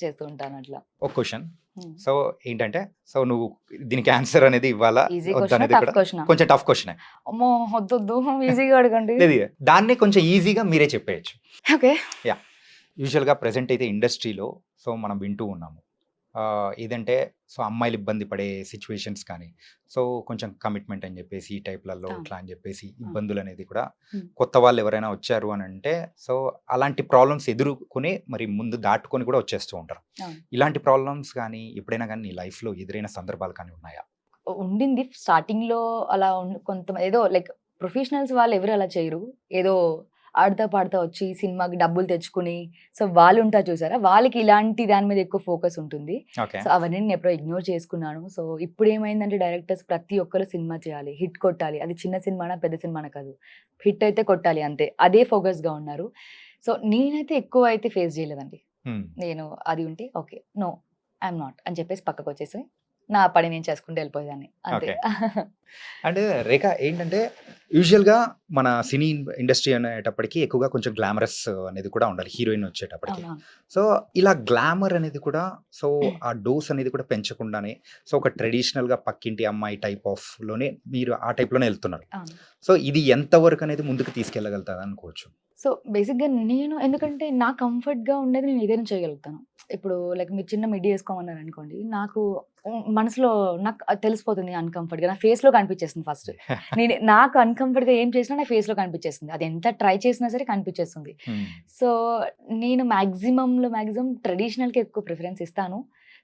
[SPEAKER 2] చేస్తూ ఉంటాను అట్లా.
[SPEAKER 1] ఒక క్వెషన్.
[SPEAKER 2] హ్మ్.
[SPEAKER 1] సో, ఏంటంటే సో, నువ్వు దీనికి ఆన్సర్ అనేది ఇవ్వాలా?
[SPEAKER 2] ఈజీ క్వెషనా?
[SPEAKER 1] వద్దనేది
[SPEAKER 2] టఫ్
[SPEAKER 1] కూడా
[SPEAKER 2] క్వెషనా?
[SPEAKER 1] కొంచెం టఫ్ క్వెషనే.
[SPEAKER 2] అమ్మో! వద్దొద్దు. ఈజీగా అడగండి.
[SPEAKER 1] లేదు. దాన్నే కొంచెం ఈజీగా మీరే చెప్పేయొచ్చు.
[SPEAKER 2] ఓకే.
[SPEAKER 1] యాహ్! యూజువల్‌గా ప్రెజెంట్ అయితే ఇండస్ట్రీలో సో, మనం వింటూ ఉన్నాము. ఏదంటే సో, అమ్మాయిలు ఇబ్బంది పడే సిట్యుయేషన్స్ కానీ, సో, కొంచెం కమిట్మెంట్ అని జెప్పేసి ఈ టైప్‌లలో
[SPEAKER 2] అవును.
[SPEAKER 1] ఇట్లా అని జెప్పేసి
[SPEAKER 2] అవును.
[SPEAKER 1] ఇబ్బందులనేది కూడా
[SPEAKER 2] హ్మ్.
[SPEAKER 1] కొత్త వాళ్ళు ఎవరైనా వచ్చారు అనంటే సో, అలాంటి ప్రాబ్లమ్స్ ఎదుర్కొని మరి ముందు దాటుకొని కూడా వచ్చేస్తూ ఉంటారు.
[SPEAKER 2] అవును.
[SPEAKER 1] ఇలాంటి ప్రాబ్లమ్స్ గానీ, ఎప్పుడైనా గానీ నీ లైఫ్‌లో ఎదురైన సందర్భాలు కానీ ఉన్నాయా?
[SPEAKER 2] ఉండింది. స్టార్టింగ్‌లో అలా ఏదో లైక్ ప్రొఫెషనల్స్ వాళ్ళు ఎవరు అలా చేయరు. ఏదో ఆడతా పాడతా వచ్చి సినిమాకి డబ్బులు తెచ్చుకొని, సో, వాళ్ళుంటారు చూసారా? వాళ్ళకి ఇలాంటి దాని మీద ఎక్కువ ఫోకస్ ఉంటుంది.
[SPEAKER 1] ఓకే.
[SPEAKER 2] సో, అవన్నీ నేను ఎప్పుడో ఇగ్నోర్ చేసుకున్నాను. సో, ఇప్పుడేమైందంటే డైరెక్టర్స్ ప్రతి ఒక్కరు సినిమా చేయాలి. హిట్ కొట్టాలి. అది చిన్న సినిమానా, పెద్ద సినిమానా కాదు. హిట్ అయితే కొట్టాలి అంతే. అదే ఫోకస్‌గా ఉన్నారు. సో, నేనైతే ఎక్కువ అయితే ఫేస్ చేయలేదండి.
[SPEAKER 1] హ్మ్.
[SPEAKER 2] నేను అది ఉంటే ఓకే. నో. ఐయామ్ నాట్ అని చెప్పేసి పక్కకొచ్చేసి, నా పని నేను చేసుకుంటూ వెళ్ళిపోయేదాన్ని. అంతే.
[SPEAKER 1] ఓకే. అంటే రేఖ ఏంటంటే యూజువల్‌గా మన సినీ ఇండస్ట్రీ అనేటప్పటికి ఎక్కువగా కొంచెం గ్లామరస్ అనేది కూడా ఉండాలి హీరోయిన్ వచ్చేటప్పటికి.
[SPEAKER 2] అవునవును.
[SPEAKER 1] సో, ఇలా గ్లామర్ అనేది కూడా సో, ఆ డోస్ అనేది కూడా పెంచకుండానే సో, ఒక ట్రెడిషనల్‌గా పక్కింటి అమ్మాయి టైప్ ఆఫ్‌లోనే మీరు ఆ టైప్‌లోనే ఎళ్తున్నారు.
[SPEAKER 2] అవును.
[SPEAKER 1] సో, ఇది ఎంత వరకు అనేది ముందుకు తీసుకెళ్ళగలుగుతది అనుకోవచ్చు?
[SPEAKER 2] సో, బేసిక్‌గా నేను ఎందుకంటే నా కంఫర్ట్‌గా ఉండేది నేను ఏదైనా చేయగలుగుతాను. ఇప్పుడు లైక్ మీరు చిన్న మిడ్డీ ఏసుకోమన్నారనుకోండి, నాకు మనసులో నాకు అది తెలిసిపోతుంది అన్‌కంఫర్ట్‌గా. నా ఫేస్‌లో కనిపించేస్తుంది ఫస్ట్. నాకు అన్‌కంఫర్ట్‌గా ఏం చేసినా నా ఫేస్‌లో కనిపించేస్తుంది. అది ఎంత ట్రై చేసినా సరే కనిపించేస్తుంది.
[SPEAKER 1] హ్మ్.
[SPEAKER 2] సో, నేను మాక్సిమం ట్రెడిషనల్‌కి ఎక్కువ ప్రిఫరెన్స్ ఇస్తాను.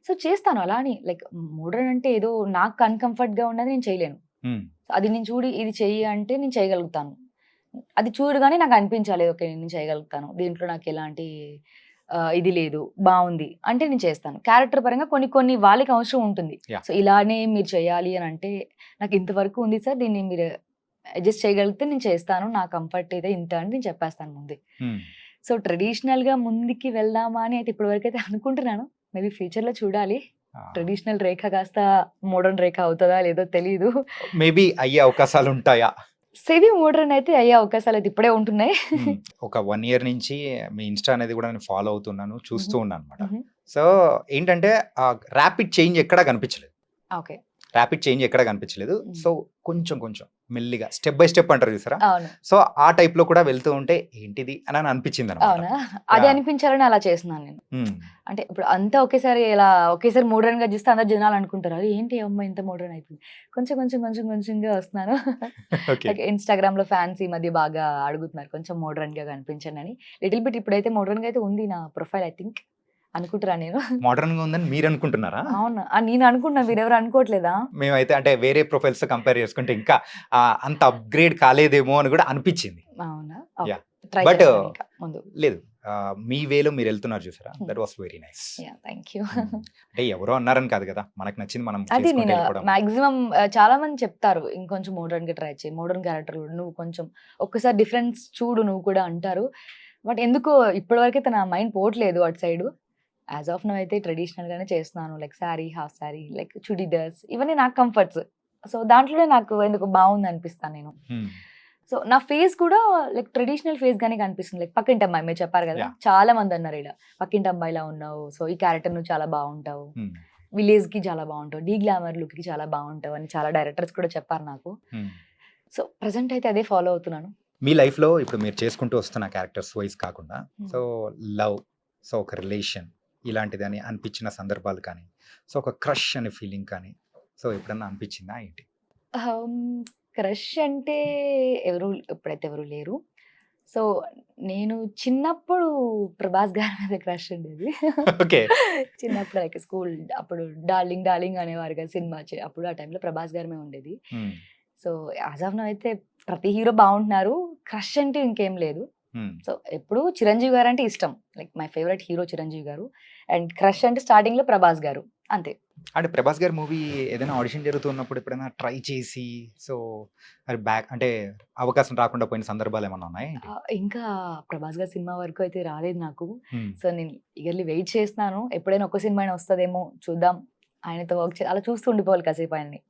[SPEAKER 2] సో, చేస్తాను అలా అని లైక్ మోడర్న్ అంటే ఏదో నాకు అన్‌కంఫర్ట్‌గా ఉన్నది నేను చేయలేను.
[SPEAKER 1] హ్మ్.
[SPEAKER 2] అది నేను చూడి ఇది చెయ్యి అంటే నేను చేయగలుగుతాను. అది చూడగానే నాకు అనిపించాలి. ఓకే. నేను చేయగలుగుతాను. దీంట్లో నాకెలాంటి ఇది లేదు. బావుంది. అంటే నేను చేస్తాను. క్యారెక్టర్ పరంగా కొన్ని కొన్ని వాళ్ళకి అవసరం ఉంటుంది.
[SPEAKER 1] యాహ్!
[SPEAKER 2] సో, ఇలానే మీరు చేయాలి అని అంటే నాకు ఇంతవరకు ఉంది సార్. దీన్ని మీరు అడ్జస్ట్ చేయగలిగితే నేను చేస్తాను. నా కంఫర్ట్ అయితే ఇంత అని నేను చెప్పేస్తాను ముందే.
[SPEAKER 1] హ్మ్.
[SPEAKER 2] సో, ట్రెడిషనల్‌గా ముందుకి వెళ్దామా అని అయితే ఇప్పటి వరకైతే అనుకుంటున్నాను. మేబీ ఫ్యూచర్‌లో చూడాలి.
[SPEAKER 1] ఆ!
[SPEAKER 2] ట్రెడిషనల్ రేఖ కాస్త మోడర్న్ రేఖ అవుతదా లేదో తెలీదు.
[SPEAKER 1] మేబీ అయ్యే అవకాశాలుంటాయా?
[SPEAKER 2] సెమీ మోడర్న్ అయితే అయ్యే అవకాశాలయితే ఇప్పుడే ఉంటున్నాయి.
[SPEAKER 1] హ్మ్. ఒక 1 ఇయర్ నుంచి మీ ఇన్‌స్టా అనేది కూడా నేను ఫాలో అవుతున్నాను. చూస్తూ
[SPEAKER 2] హుహు.
[SPEAKER 1] ఉన్నానన్నమాట.
[SPEAKER 2] హుహు.
[SPEAKER 1] సో, ఏంటంటే ర్యాపిడ్ చేంజ్ ఎక్కడా కనిపించలేదు.
[SPEAKER 2] ఓకే.
[SPEAKER 1] ర్యాపిడ్ చేంజ్ ఎక్కడా కనిపించలేదు.
[SPEAKER 2] హ్మ్.
[SPEAKER 1] సో, కొంచెం కొంచెం మెల్లిగా స్టెప్ బై స్టెప్ అంటారు చూసారా?
[SPEAKER 2] అవును.
[SPEAKER 1] సో, ఆ టైప్‌లో కూడా వెళ్తూ ఉంటే ఏంటిది అని అనిపించిందన్నమాట.
[SPEAKER 2] అవునా? అది
[SPEAKER 1] యాహ్!
[SPEAKER 2] అనిపించాలని అలా చేస్తున్నాను నేను.
[SPEAKER 1] హ్మ్.
[SPEAKER 2] అంటే ఇప్పుడు అంతా ఒకేసారి మోడర్న్‌గా చూస్తే అందరు జనాలనుకుంటారు. అరే! ఏంటి ఈ అమ్మాయి ఇంత మోడర్న్ అయిపోయింది. కొంచెంగా వస్తున్నాను.
[SPEAKER 1] ఓకే.
[SPEAKER 2] లైక్ ఇన్‌స్టాగ్రామ్‌లో ఫ్యాన్స్ ఈ మధ్య బాగా అడుగుతున్నారు. కొంచెం మోడర్న్‌గా కనిపించండని. లిటిల్ బిట్ ఇప్పుడైతే మోడర్న్‌గా అయితే ఉంది నా ప్రొఫైల్ ఐ థింక్. అనుకుంటున్నా నేను.
[SPEAKER 1] మోడర్న్‌గా ఉందని మీరనుకుంటున్నారా?
[SPEAKER 2] అవునా? నేను అనుకుంటున్నా. మీరెవరు అనుకోవట్లేదా?
[SPEAKER 1] మేమైతే అంటే వేరే ప్రొఫైల్స్‌తో కంపేర్ చేసుకుంటే ఇంకా అంత అప్‌గ్రేడ్ కాలేదేమో అని కూడా అనిపించింది.
[SPEAKER 2] అవునా? ఓకే.
[SPEAKER 1] యాహ్!
[SPEAKER 2] ట్రై
[SPEAKER 1] బట్
[SPEAKER 2] చేస్తానింకా ముందు.
[SPEAKER 1] లేదు. మీ వేలో మీరెళ్తున్నారు చూసారా?
[SPEAKER 2] హ్మ్.
[SPEAKER 1] That was very nice.
[SPEAKER 2] Yeah! Thank you.
[SPEAKER 1] హ్మ్. అంటే ఎవరో అన్నారని కాదు గదా! మనకు నచ్చింది మనం
[SPEAKER 2] అది
[SPEAKER 1] చేసుకుంటూ
[SPEAKER 2] నేను
[SPEAKER 1] వెళ్ళిపోవడం.
[SPEAKER 2] మాక్సిమం చాలా మంది చెప్తారు. ఇంకొంచెం మోడర్న్‌గా ట్రై చెయి. మోడర్న్ క్యారెక్టర్ నువ్వు కొంచెం ఒక్కసారి డిఫరెన్స్ చూడు నువ్వు కూడా అంటారు. బట్ ఎందుకో ఇప్పటి వరకైతే నా మైండ్ పోవట్లేదు అటు సైడు. యాజ్ ఆఫ్ నౌ అయితే ట్రెడిషనల్‌గానే చేస్తున్నాను. Like sari, half sari, like churidars ఇవన్నీ నాకు కంఫర్ట్స్. సో, దాంట్లోనే నాకు ఎందుకో బావుందనిపిస్తాను నేను.
[SPEAKER 1] హ్మ్.
[SPEAKER 2] సో, నా ఫేస్ కూడా లైక్ ట్రెడిషనల్ ఫేస్‌గానే కనిపిస్తుంది. లైక్ పక్కింటి అమ్మాయి మీరు చెప్పారు కదా!
[SPEAKER 1] యాహ్!
[SPEAKER 2] చాలా మందన్నారు ఇలా. పక్కింటి అమ్మాయిలా ఉన్నావు. సో, ఈ క్యారెక్టర్ నువ్వు చాలా బావుంటావు.
[SPEAKER 1] హ్మ్.
[SPEAKER 2] విలేజ్‌కి చాలా బావుంటావు. డీ గ్లామర్ లుక్‌కి చాలా బావుంటావు అని చాలా డైరెక్టర్స్ కూడా చెప్పారు నాకు.
[SPEAKER 1] హ్మ్.
[SPEAKER 2] సో, ప్రెజెంట్ అయితే అదే ఫాలో అవుతున్నాను.
[SPEAKER 1] మీ లైఫ్‌లో ఇప్పుడు మీరు చేసుకుంటూ వస్తున్న క్యారెక్టర్స్ వైస్ కాకుండా
[SPEAKER 2] హ్మ్.
[SPEAKER 1] సో, లవ్, సో, ఒక రిలేషన్ ఇలాంటిదని అనిపించిన సందర్భాలు కానీ, సో, ఒక క్రష్ అనే ఫీలింగ్ కానీ, సో, ఎప్పుడన్నా అనిపించిందా ఏంటి?
[SPEAKER 2] క్రష్ అంటే ఇప్పుడైతే ఎవరు లేరు. సో, నేను చిన్నప్పుడు 'ప్రభాస్' గారి మీద క్రష్ ఉండేది.
[SPEAKER 1] ఓకే.
[SPEAKER 2] చిన్నప్పుడు లైక్ స్కూల్ అప్పుడు 'డార్లింగ్ డార్లింగ్' అనేవారు కదా! సినిమా అప్పుడు ఆ టైంలో 'ప్రభాస్' గారి మీద ఉండేది.
[SPEAKER 1] హ్మ్.
[SPEAKER 2] సో, యాస్ ఆఫ్ నౌ అయితే ప్రతి హీరో బావుంటున్నారు. క్రష్ అంటే ఇంకేం లేదు.
[SPEAKER 1] హ్మ్.
[SPEAKER 2] సో, ఎప్పుడు 'చిరంజీవి' గారంటే ఇష్టం. Like my favourite hero 'Chiranjeevi' garu. And crush అంటే స్టార్టింగ్‌లో 'ప్రభాస్' గారు. అంతే.
[SPEAKER 1] అంటే 'ప్రభాస్' గారి మూవీ ఏదైనా ఆడిషన్ జరుగుతున్నప్పుడు ఎప్పుడైనా ట్రై చేసి సో, మరి బ్యాక్ అంటే అవకాశం రాకుండా పోయిన సందర్భాలేమన్నా ఉన్నాయా ఏంటి?
[SPEAKER 2] ఇంకా 'ప్రభాస్' గారి సినిమా వరకు అయితే రాలేదు నాకు.
[SPEAKER 1] హ్మ్.
[SPEAKER 2] సో, నేను ఈగర్‌లీ వెయిట్ చేస్తున్నాను. ఎప్పుడైనా ఒక్క సినిమా అయినా వస్తదేమో చూద్దాం. ఆయనతో వర్క్ అలా చూస్తూ ఉండిపోవాలి కాసేపు ఆయన్ని.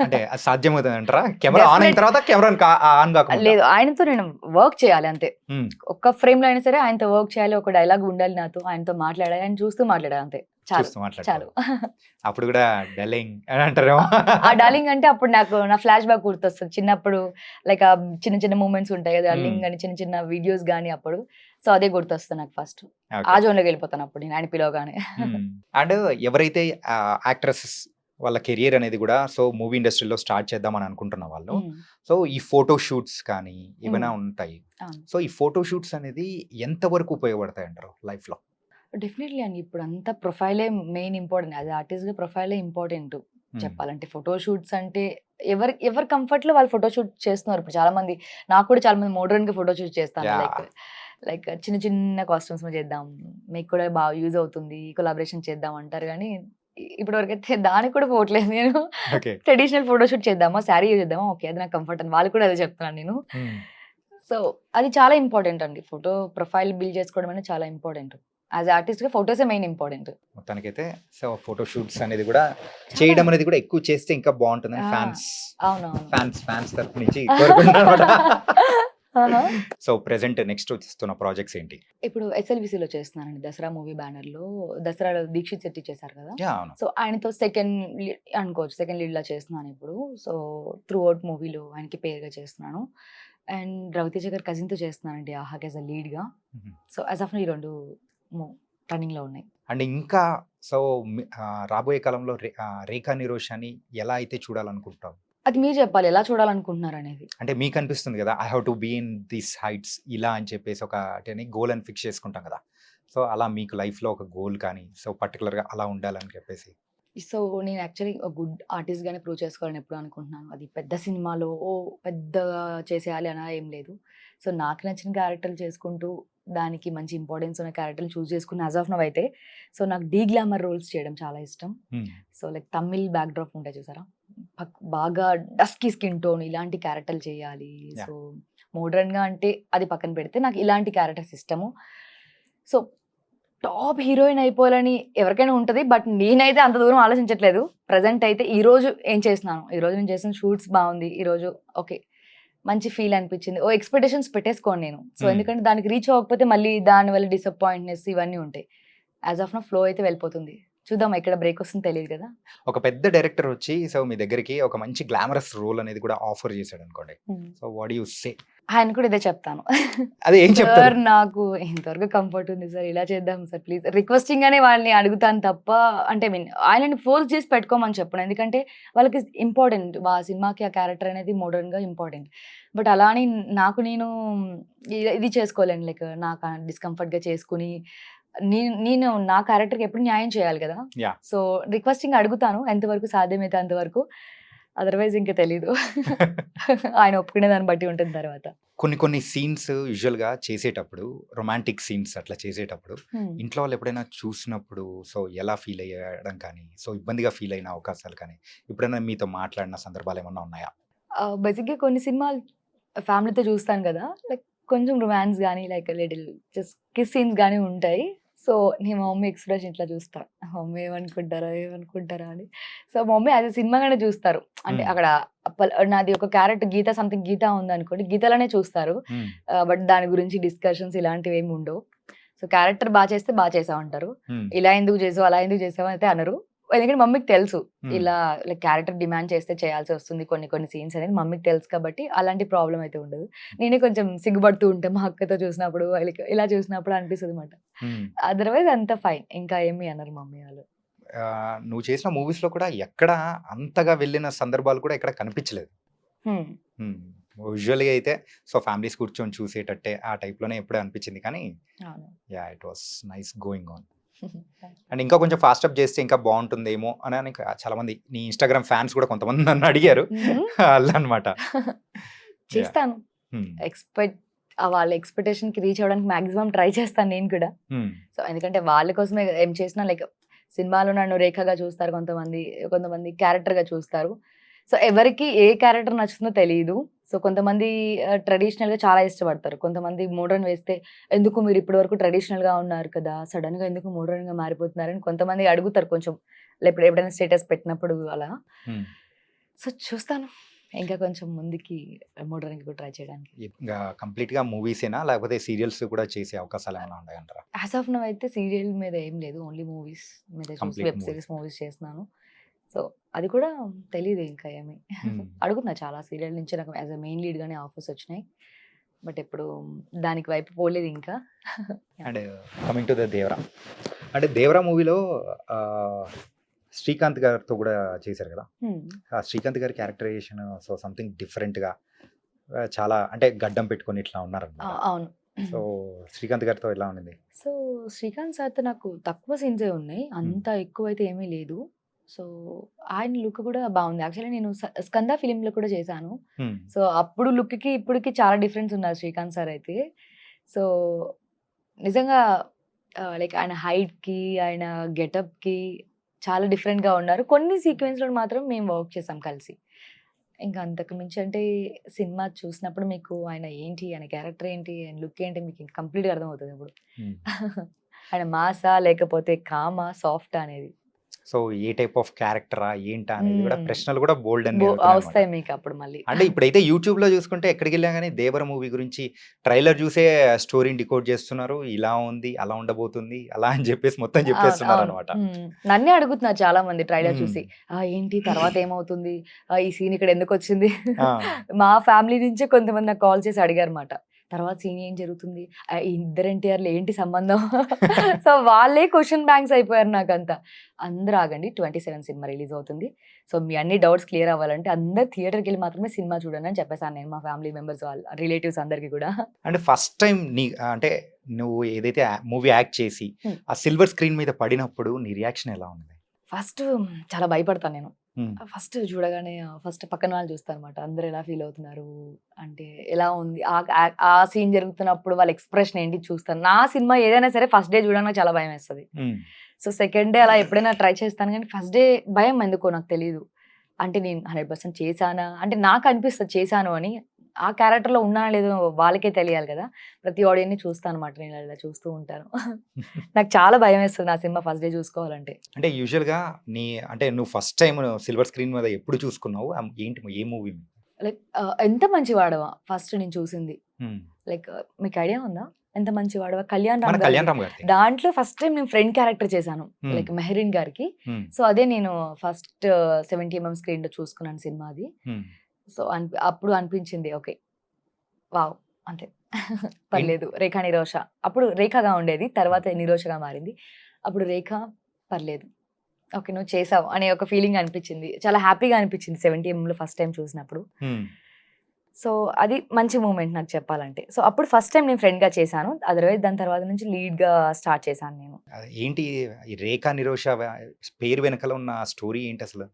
[SPEAKER 1] అంటే అది సాధ్యమవుతదంటారా? కెమెరా ఆన్ అయిన
[SPEAKER 2] డెఫినెట్
[SPEAKER 1] తర్వాత కెమెరాని ఆన్ గాకముందా?
[SPEAKER 2] లేదు. ఆయనతో నేను వర్క్ చేయాలి అంతే.
[SPEAKER 1] హ్మ్.
[SPEAKER 2] ఒక్క ఫ్రేమ్‌లో అయినా సరే ఆయనతో వర్క్ చేయాలి. ఒక డైలాగ్ ఉండాలి నాతో. ఆయనతో మాట్లాడాలి. ఆయన చూస్తూ మాట్లాడాలి అంతే. చాలు.
[SPEAKER 1] చూస్తూ
[SPEAKER 2] చాలు.
[SPEAKER 1] మాట్లాడుకోవాలి. అప్పుడు గూడా డల్లింగ్ అని అంటారేమో.
[SPEAKER 2] ఆ డార్లింగ్ అంటే అప్పుడు నాకు నా ఫ్లాష్ బ్యాక్ గుర్తొస్తది. చిన్నప్పుడు లైక్ చిన్న చిన్న మూవ్‌మెంట్స్ ఉంటాయి కదా!
[SPEAKER 1] హ్మ్.
[SPEAKER 2] డార్లింగ్ అని చిన్న చిన్న వీడియోస్ గాని అప్పుడు. సో, అదే గుర్తొస్తది నాకు ఫస్ట్. ఆ
[SPEAKER 1] ఓకే.
[SPEAKER 2] జోన్‌లోకి వెళ్ళిపోతాను అప్పుడు నేను ఆయన పిలవగానే.
[SPEAKER 1] హ్మ్. అండ్ ఎవరైతే యాక్ట్రెసెస్ వాళ్ళ కెరియర్ అనేది గూడా సో, మూవీ ఇండస్ట్రీలో స్టార్ట్ చేద్దామని అనుకుంటున్న వాళ్ళు,
[SPEAKER 2] హ్మ్.
[SPEAKER 1] సో, ఈ ఫోటో షూట్స్ కానీ
[SPEAKER 2] హ్మ్.
[SPEAKER 1] ఏవైనా ఉంటాయి.
[SPEAKER 2] అవును.
[SPEAKER 1] సో, ఈ ఫోటో షూట్స్ అనేది ఎంత వరకు ఉపయోగపడతాయంటారు లైఫ్‌లో?
[SPEAKER 2] డెఫినైట్‌లీ అండి. ఇప్పుడంతా ప్రొఫైలే మెయిన్ ఇంపార్టెంట్. యాస్ ఆర్టిస్ట్‌గా ప్రొఫైలే ఇంపార్టెంట్
[SPEAKER 1] హ్మ్.
[SPEAKER 2] చెప్పాలంటే. ఫోటో షూట్స్ అంటే ఎవరి కంఫర్ట్‌లో వాళ్ళు ఫోటో షూట్ చేస్తున్నారు. ఇప్పుడు చాలామంది నాకు కూడా చాలామంది మోడర్న్‌గా ఫోటో షూట్ చేస్తాను. Like
[SPEAKER 1] yeah!
[SPEAKER 2] లైక్ చిన్న చిన్న కాస్ట్యూమ్స్‌లో చేద్దాం. మీకు కూడా బాగా యూజ్ అవుతుంది. కొలాబరేషన్ చేద్దాం అంటారు గానీ, ఇప్పటివరకైతే దానికి కూడా పోవట్లేదు నేను.
[SPEAKER 1] ఓకే.
[SPEAKER 2] ట్రెడిషనల్ ఫోటో షూట్ చేద్దామా? శారీ చేద్దామా? ఓకే. అది నాకు కంఫర్ట్ అని వాళ్ళకి కూడా అదే చెప్తున్నాను నేను.
[SPEAKER 1] హ్మ్.
[SPEAKER 2] సో, అది చాలా ఇంపార్టెంట్ అండి. ఫోటో ప్రొఫైల్ బిల్డ్ చేసుకోవడం అనేది చాలా ఇంపార్టెంట్. యాస్ ఆర్టిస్ట్‌గా ఫోటోసే మెయిన్ ఇంపార్టెంట్.
[SPEAKER 1] మొత్తానికైతే సో, ఫోటో షూట్స్ అనేది గూడా
[SPEAKER 2] చాలా
[SPEAKER 1] చేయడం అనేది కూడా ఎక్కువ చేస్తే ఇంకా బావుంటుందని
[SPEAKER 2] ఆ!
[SPEAKER 1] ఫ్యాన్స్
[SPEAKER 2] అవునవును.
[SPEAKER 1] ఫ్యాన్స్ తరపు నుంచి కోరుకుంటున్నానన్నమాట.
[SPEAKER 2] ఆహా!
[SPEAKER 1] సో, ప్రెజెంట్ నెక్స్ట్ వస్తున్న ప్రాజెక్ట్స్ ఏంటి?
[SPEAKER 2] ఇప్పుడు ఎస్ఎల్‌బిసిలో చేస్తున్నానండి. దసరా మూవీ బ్యానర్‌లో దసరాలో 'దీక్షిత్ శెట్టి' చేశారు కదా!
[SPEAKER 1] యాహ్! అవును.
[SPEAKER 2] సో, ఆయనతో సెకండ్ అనుకోవచ్చు. సెకండ్ లీడ్‌లా చేస్తున్నాను ఇప్పుడు. సో, త్రూ ఔట్ మూవీలో ఆయనకి పేరుగా చేస్తున్నాను. అండ్ 'రవితేజ' గారి కజిన్‌తో చేస్తున్నానండి 'ఆహాకి' యాస్ ఎ లీడ్‌గా.
[SPEAKER 1] హుహు.
[SPEAKER 2] సో, యాస్ ఆఫ్ నౌ ఈ 2 ము రన్నింగ్‌లో ఉన్నాయి.
[SPEAKER 1] అండ్ ఇంకా సో, రాబోయే కాలంలో 'రేఖా నిరోషాని' ఎలా అయితే చూడాలనుకుంటావు?
[SPEAKER 2] అది మీరు చెప్పాలి ఎలా చూడాలనుకుంటున్నారనేది.
[SPEAKER 1] అంటే మీకనిపిస్తుంది గదా! I have to be in these heights ఇలా అని చెప్పేసి ఒకటని గోల్ అని ఫిక్స్ చేసుకుంటాం గదా! సో, అలా మీకు లైఫ్‌లో ఒక గోల్ కానీ, సో, పర్టిక్యులర్‌గా అలా ఉండాలని చెప్పేసి.
[SPEAKER 2] సో, నేను యాక్చువల్లీ ఒక గుడ్ ఆర్టిస్ట్‌గానే ప్రూవ్ చేసుకోవాలని ఎప్పుడూ అనుకుంటున్నాను. అది పెద్ద సినిమాలో పెద్దగా చేసేయాలి అలా ఏం లేదు. సో, నాకు నచ్చిన క్యారెక్టర్‌లు చేసుకుంటూ, దానికి మంచి ఇంపార్టెన్స్ ఉన్న క్యారెక్టర్‌లు చూజ్ చేసుకున్న యాస్ ఆఫ్ నౌ అయితే, సో, నాకు డీగ్లామర్ రోల్స్ చేయడం చాలా ఇష్టం.
[SPEAKER 1] హ్మ్.
[SPEAKER 2] సో, లైక్ తమిళ్ బ్యాక్‌డ్రాప్ ఉంటాయి చూసారా? బాగా డస్కీ స్కిన్ టోన్ ఇలాంటి క్యారెక్టర్‌లు చేయాలి.
[SPEAKER 1] యాహ్!
[SPEAKER 2] సో, మోడర్న్‌గా అంటే అది పక్కన పెడితే నాకు ఇలాంటి క్యారెక్టర్స్ ఇష్టము. సో టాప్ హీరోయిన్ అయిపోవాలని ఎవరికైనా ఉంటది. బట్ నేనైతే అంత దూరం ఆలోచించట్లేదు. ప్రెజెంట్ అయితే ఈరోజు ఏం చేస్తున్నాను? ఈరోజు నేను చేసిన షూట్స్ బావుంది. ఈరోజు ఓకే. మంచి ఫీల్ అనిపించింది. ఎక్స్‌పెక్టేషన్స్ పెట్టేసుకోను నేను. సో,
[SPEAKER 1] హ్మ్.
[SPEAKER 2] ఎందుకంటే దానికి రీచ్ అవ్వకపోతే మళ్ళీ దానివల్ల డిసప్పాయింట్‌నెస్ ఇవన్నీ ఉంటాయి. యాస్ ఆఫ్ నౌ ఫ్లో అయితే వెళ్ళిపోతుంది. చూద్దాం ఎక్కడ బ్రేక్ వస్తుందో తెలీదు కదా!
[SPEAKER 1] ఒక పెద్ద డైరెక్టర్ వచ్చి సో, మీ దగ్గరికి ఒక మంచి గ్లామరస్ రోల్ అనేది కూడా ఆఫర్ చేసాడనుకోండి.
[SPEAKER 2] హ్మ్.
[SPEAKER 1] So, what do you say?
[SPEAKER 2] ఆయన కూడా ఇదే చెప్తాను.
[SPEAKER 1] అదే ఏం చెప్తారు?
[SPEAKER 2] సార్ నాకు ఇంతవరకు కంఫర్ట్ ఉంది సార్. ఇలా చేద్దాం సార్ ప్లీజ్. రిక్వెస్టింగ్‌గానే వాళ్ళని అడుగుతాను తప్ప అంటే ఐ మీన్ ఆయనని ఫోర్స్ చేసి పెట్టుకోమని చెప్పను. ఎందుకంటే వాళ్ళకి ఇంపార్టెంట్. ఆ సినిమాకి ఆ క్యారెక్టర్ అనేది మోడర్న్‌గా ఇంపార్టెంట్. బట్ అలా అని నాకు నేను ఇది చేసుకోలేను. లైక్ నాకు డిస్కంఫర్ట్‌గా చేసుకొని నేను నా క్యారెక్టర్‌కి ఎప్పుడు న్యాయం చేయాలి కదా!
[SPEAKER 1] యాహ్!
[SPEAKER 2] సో, రిక్వెస్టింగ్ అడుగుతాను. ఎంతవరకు సాధ్యమైతే అంతవరకు. అదర్‌వైజ్ ఇంక తెలీదు. ఆయన ఒప్పుకునే దాన్ని బట్టి ఉంటుంది తర్వాత.
[SPEAKER 1] కొన్ని కొన్ని సీన్స్ యూజువల్‌గా చేసేటప్పుడు రొమాంటిక్ సీన్స్ అట్లా చేసేటప్పుడు
[SPEAKER 2] హ్మ్.
[SPEAKER 1] ఇంట్లో వాళ్ళు ఎప్పుడైనా చూసినప్పుడు సో, ఎలా ఫీల్ అయ్యడం కానీ, సో, ఇబ్బందిగా ఫీల్ అయిన అవకాశాలు కానీ, ఎప్పుడైనా మీతో మాట్లాడిన సందర్భాలేమన్నా ఉన్నాయా?
[SPEAKER 2] బేసిక్‌గా కొన్ని సినిమాలు ఫ్యామిలీతో చూస్తాను గదా! లైక్ కొంచెం రొమాన్స్ గాని, like little just kiss scenes గాని ఉంటాయి. సో నేను మా మమ్మీ ఎక్స్ప్రెషన్ ఇట్లా చూస్తా. మా మమ్మీ ఏమనుకుంటారా అని. సో మా మమ్మీ అది సినిమాగానే చూస్తారు. అంటే
[SPEAKER 1] హ్మ్.
[SPEAKER 2] అక్కడ నాది ఒక క్యారెక్టర్ గీత సంథింగ్ గీత ఉందనుకోండి. గీతలోనే చూస్తారు.
[SPEAKER 1] హ్మ్.
[SPEAKER 2] బట్ దాని గురించి డిస్కషన్స్ ఇలాంటివి ఏమి ఉండవు. సో క్యారెక్టర్ చేస్తే చేసావు అంటారు.
[SPEAKER 1] హ్మ్.
[SPEAKER 2] ఇలా ఎందుకు చేసావు, అలా ఎందుకు చేసావు అయితే అనరు. ఎందుకంటే మమ్మీకి తెలుసు.
[SPEAKER 1] హ్మ్.
[SPEAKER 2] ఇలా లైక్ క్యారెక్టర్ డిమాండ్ చేస్తే చేయాల్సి వస్తుంది కొన్ని కొన్ని సీన్స్ అనేది మమ్మీకి తెలుసు కాబట్టి అలాంటి ప్రాబ్లమ్ అయితే ఉండదు. నేనే కొంచెం సిగ్గుపడుతూ ఉంటా మా అక్కతో చూసినప్పుడు, లైక్ ఇలా చూసినప్పుడు అనిపిస్తదనమాట.
[SPEAKER 1] హ్మ్.
[SPEAKER 2] అదర్‌వైజ్ అంతా ఫైన్. ఇంకా ఏమి అనరు మమ్మీ వాళ్ళు.
[SPEAKER 1] నువ్వు చేసిన మూవీస్‌లో కూడా ఎక్కడ అంతగా వెళ్ళిన సందర్భాలు కూడా ఎక్కడ కనిపించలేదు.
[SPEAKER 2] హ్మ్.
[SPEAKER 1] హ్మ్. యూజువల్‌గా అయితే సో, ఫ్యామిలీస్ కూర్చొని చూసేటట్టే ఆ టైప్‌లోనే ఎప్పుడో అనిపించింది. కానీ
[SPEAKER 2] అవును.
[SPEAKER 1] Yeah! It was nice going on. And ఇంకా కొంచెం ఫాస్ట్ అప్ చేస్తే ఇంకా బావుంటుందేమో అని చాలామంది నీ ఇన్‌స్టాగ్రామ్ ఫ్యాన్స్ కూడా కొంతమంది నన్ను అడిగారు.
[SPEAKER 2] హుహు.
[SPEAKER 1] అలా అన్నమాట. యాహ్!
[SPEAKER 2] చేస్తాను.
[SPEAKER 1] హ్మ్.
[SPEAKER 2] వాళ్ళ ఎక్స్‌పెక్టేషన్‌కి రీచ్ అవ్వడానికి మాక్సిమం ట్రై చేస్తాను నేను కూడా.
[SPEAKER 1] హ్మ్.
[SPEAKER 2] సో, ఎందుకంటే వాళ్ళ కోసమే ఏం చేసినా లైక్ సినిమాలో నన్ను రేఖగా చూస్తారు కొంతమంది. కొంతమంది క్యారెక్టర్‌గా చూస్తారు. సో, ఎవరికి ఏ క్యారెక్టర్ నచ్చుతుందో తెలీదు. సో, కొంతమంది ట్రెడిషనల్‌గా చాలా ఇష్టపడతారు. కొంతమంది మోడర్న్ వేస్తే ఎందుకు మీరు ఇప్పటి వరకు ట్రెడిషనల్‌గా ఉన్నారు కదా! సడెన్‌గా ఎందుకు మోడర్న్‌గా మారిపోతున్నారని కొంతమంది అడుగుతారు కొంచెం. ఎప్పుడైనా స్టేటస్ పెట్టినప్పుడు అలా.
[SPEAKER 1] హ్మ్.
[SPEAKER 2] సో, చూస్తాను. ఇంకా కొంచెం ముందుకి మోడర్న్‌గా కూడా ట్రై చేయడానికి.
[SPEAKER 1] ఇంగా కంప్లీట్‌గా మూవీసేనా? లేకపోతే సీరియల్స్ కూడా చేసే అవకాశాలేమైనా ఉన్నాయంటారా?
[SPEAKER 2] యాస్ ఆఫ్ నౌ అయితే సీరియల్ మీద ఏం లేదు. ఓన్లీ మూవీస్ మీద చూసి
[SPEAKER 1] complete
[SPEAKER 2] web
[SPEAKER 1] movies.
[SPEAKER 2] Series movies చేస్తున్నాను. సో, అది కూడా తెలీదు ఇంకా ఏమి.
[SPEAKER 1] హ్మ్.
[SPEAKER 2] అడుగుతున్నా చాలా సీరియల్ నుంచి నాకు యాస్ ఎ మెయిన్ లీడ్ గానే ఆఫర్స్ వచ్చినాయి. బట్ ఎప్పుడు దానికి వైపు పోలేదు ఇంకా. Yeah!
[SPEAKER 1] And coming to the 'Devara'. అంటే 'దేవరా' మూవీలో ఆహ్, శ్రీకాంత్ గారితో కూడా చేశారు కదా!
[SPEAKER 2] హ్మ్.
[SPEAKER 1] ఆ శ్రీకాంత్ గారి క్యారెక్టరైజేషన్ సో, సంథింగ్ డిఫరెంట్‌గా చాలా అంటే గడ్డం పెట్టుకొని ఇట్లా ఉన్నారనమాట.
[SPEAKER 2] అవును.
[SPEAKER 1] సో, శ్రీకాంత్ గారితో ఎలా ఉండింది?
[SPEAKER 2] సో, శ్రీకాంత్ సార్‌తో నాకు తక్కువ సీన్సే ఉన్నాయి.
[SPEAKER 1] హ్మ్.
[SPEAKER 2] అంత ఎక్కువైతే ఏమీ లేదు. సో, ఆయన లుక్ కూడా బావుంది. యాక్చువల్లీ నేను 'స్కంద' ఫిల్మ్‌లో కూడా చేశాను.
[SPEAKER 1] హ్మ్.
[SPEAKER 2] సో, అప్పుడు లుక్‌కి, ఇప్పటికి చాలా డిఫరెన్స్ ఉన్నారు శ్రీకాంత్ సార్ అయితే. సో, నిజంగా లైక్ ఆయన హైట్‌కి, ఆయన గెటప్‌కి చాలా డిఫరెంట్‌గా ఉన్నారు. కొన్ని సీక్వెన్స్‌లో మాత్రం మేము వర్క్ చేసాం కలిసి. ఇంకా అంతకు మించి అంటే సినిమా చూసినప్పుడు మీకు ఆయన ఏంటి, ఆయన క్యారెక్టర్ ఏంటి, ఆయన లుక్ ఏంటి మీకు కంప్లీట్‌గా అర్థమవుతది అప్పుడు.
[SPEAKER 1] హ్మ్.
[SPEAKER 2] ఆయన మాసా లేకపోతే కామా, సాఫ్టా అనేది.
[SPEAKER 1] సో, ఏ టైప్ ఆఫ్ క్యారెక్టరా? ఏంటా? అనేది కూడా
[SPEAKER 2] హ్మ్.
[SPEAKER 1] ప్రశ్నలు కూడా బోలెడన్ని ఎదుగుతున్నాయనమాట.
[SPEAKER 2] వస్తాయి మీకప్పుడు మళ్ళీ.
[SPEAKER 1] అంటే ఇప్పుడైతే యూట్యూబ్‌లో చూసుకుంటే ఎక్కడికెళ్ళినా గాని 'దేవర' మూవీ గురించి ట్రైలర్ చూసే స్టోరీని డికోడ్ చేస్తున్నారు. ఇలా ఉంది, అలా ఉండబోతుంది, అలా అని చెప్పేసి మొత్తం
[SPEAKER 2] అవును. అవును.
[SPEAKER 1] చెప్పేస్తున్నారనమాట.
[SPEAKER 2] హ్మ్. నన్నే అడుగుతున్నారు చాలా మంది ట్రైలర్
[SPEAKER 1] హ్మ్.
[SPEAKER 2] చూసి. ఏంటి తర్వాత ఏమవుతుంది? ఈ సీన్ ఇక్కడ ఎందుకొచ్చింది?
[SPEAKER 1] ఆ!
[SPEAKER 2] మా ఫ్యామిలీ నుంచే కొంతమంది నాకు కాల్ చేసి అడిగారన్నమాట. తర్వాత సీన్ ఏం జరుగుతుంది? ఈ ఇద్దరు ఎన్టీఆర్‌లు ఏంటి సంబంధం? సో, వాళ్ళే క్వెషన్ బ్యాంక్స్ అయిపోయారు నాకంతా. అందరూ ఆగండి 27 సినిమా రిలీజ్ అవుతుంది. సో, మీ అన్ని డౌట్స్ క్లియర్ అవ్వాలంటే అందరూ థియేటర్‌కెళ్ళి మాత్రమే సినిమా చూడండి అని చెప్పేసాను నేను మా ఫ్యామిలీ మెంబర్స్ రిలేటివ్స్ అందరికి కూడా.
[SPEAKER 1] అంటే ఫస్ట్ టైమ్ అంటే నువ్వు ఏదైతే మూవీ యాక్ట్ చేసి
[SPEAKER 2] హ్మ్.
[SPEAKER 1] ఆ సిల్వర్ స్క్రీన్ మీద పడినప్పుడు నీ రియాక్షన్ ఎలా ఉంది?
[SPEAKER 2] ఫస్ట్ చాలా భయపడతాను నేను.
[SPEAKER 1] హ్మ్.
[SPEAKER 2] ఫస్ట్ చూడగానే ఫస్ట్ పక్కన వాళ్ళు చూస్తారనమాట. అందరూ ఎలా ఫీల్ అవుతున్నారు? అంటే ఎలా ఉంది? ఆ సీన్ జరుగుతున్నప్పుడు వాళ్ళ ఎక్స్‌ప్రెషన్ ఏంటి చూస్తాను. నా సినిమా ఏదైనా సరే ఫస్ట్ డే చూడగానే నాకు చాలా భయమేస్తది.
[SPEAKER 1] హ్మ్.
[SPEAKER 2] సో, సెకండ్ డే అలా ఎప్పుడైనా ట్రై చేస్తాను గానీ, ఫస్ట్ డే భయం ఎందుకో నాకు తెలీదు. అంటే నేను 100% చేశానా? అంటే నాకు అనిపిస్తది చేశాను అని. ఆ క్యారెక్టర్‌లో ఉన్నానో లేదో వాళ్ళకే తెలియాలి కదా! ప్రతి ఆడియన్‌ని చూస్తానన్నమాట. నేను ఇలా చూస్తూ ఉంటాను. నాకు చాలా భయమేస్తది నా సినిమా ఫస్ట్ డే చూసుకోవాలంటే.
[SPEAKER 1] అంటే యూజువల్‌గా నీ అంటే నువ్వు ఫస్ట్ టైమ్ సిల్వర్ స్క్రీన్ మీద ఎప్పుడు చూసుకున్నావు? ఏంటి ఏ మూవీ?
[SPEAKER 2] లైక్ 'ఎంత మంచివాడవా' ఫస్ట్ నేను చూసింది.
[SPEAKER 1] హ్మ్.
[SPEAKER 2] లైక్ మీకు ఐడియా ఉందా? 'ఎంత మంచివాడవా' కళ్యాణ్
[SPEAKER 1] మన
[SPEAKER 2] రామ్
[SPEAKER 1] 'కళ్యాణ్
[SPEAKER 2] గారిది.
[SPEAKER 1] రామ్' గారిది.
[SPEAKER 2] దాంట్లో ఫస్ట్ టైమ్ నేను ఫ్రెండ్ క్యారెక్టర్ చేశాను.
[SPEAKER 1] హ్మ్.
[SPEAKER 2] లైక్ మెహరీన్ గారికి.
[SPEAKER 1] హ్మ్.
[SPEAKER 2] సో, అదే నేను ఫస్ట్ 70 ఎంఎం స్క్రీన్‌లో చూసుకున్నాను సినిమా అది.
[SPEAKER 1] హ్మ్.
[SPEAKER 2] సో, అప్పుడు అనిపించింది ఓకే. వావ్! అంతే.
[SPEAKER 1] ఏం
[SPEAKER 2] పర్లేదు. 'రేఖా నిరోష' అప్పుడు 'రేఖగా' ఉండేది. తర్వాత 'నిరోషగా' మారింది. అప్పుడు 'రేఖ' పర్లేదు. ఓకే. నువ్వు చేసావు అనే ఒక ఫీలింగ్ అనిపించింది. చాలా హ్యాపీగా అనిపించింది 70 ఎంఎంలో ఫస్ట్ టైమ్ చూసినప్పుడు.
[SPEAKER 1] హ్మ్.
[SPEAKER 2] సో, అది మంచి మూమెంట్ నాకు చెప్పాలంటే. సో, అప్పుడు ఫస్ట్ టైమ్ నేను ఫ్రెండ్‌గా చేశాను. అదర్‌వైస్ దాని తర్వాత నుంచి లీడ్‌గా స్టార్ట్ చేశాను నేను.
[SPEAKER 1] ఏంటి ఈ 'రేఖా నిరోష' పేరు వెనకాల ఉన్న స్టోరీ ఏంటసలు?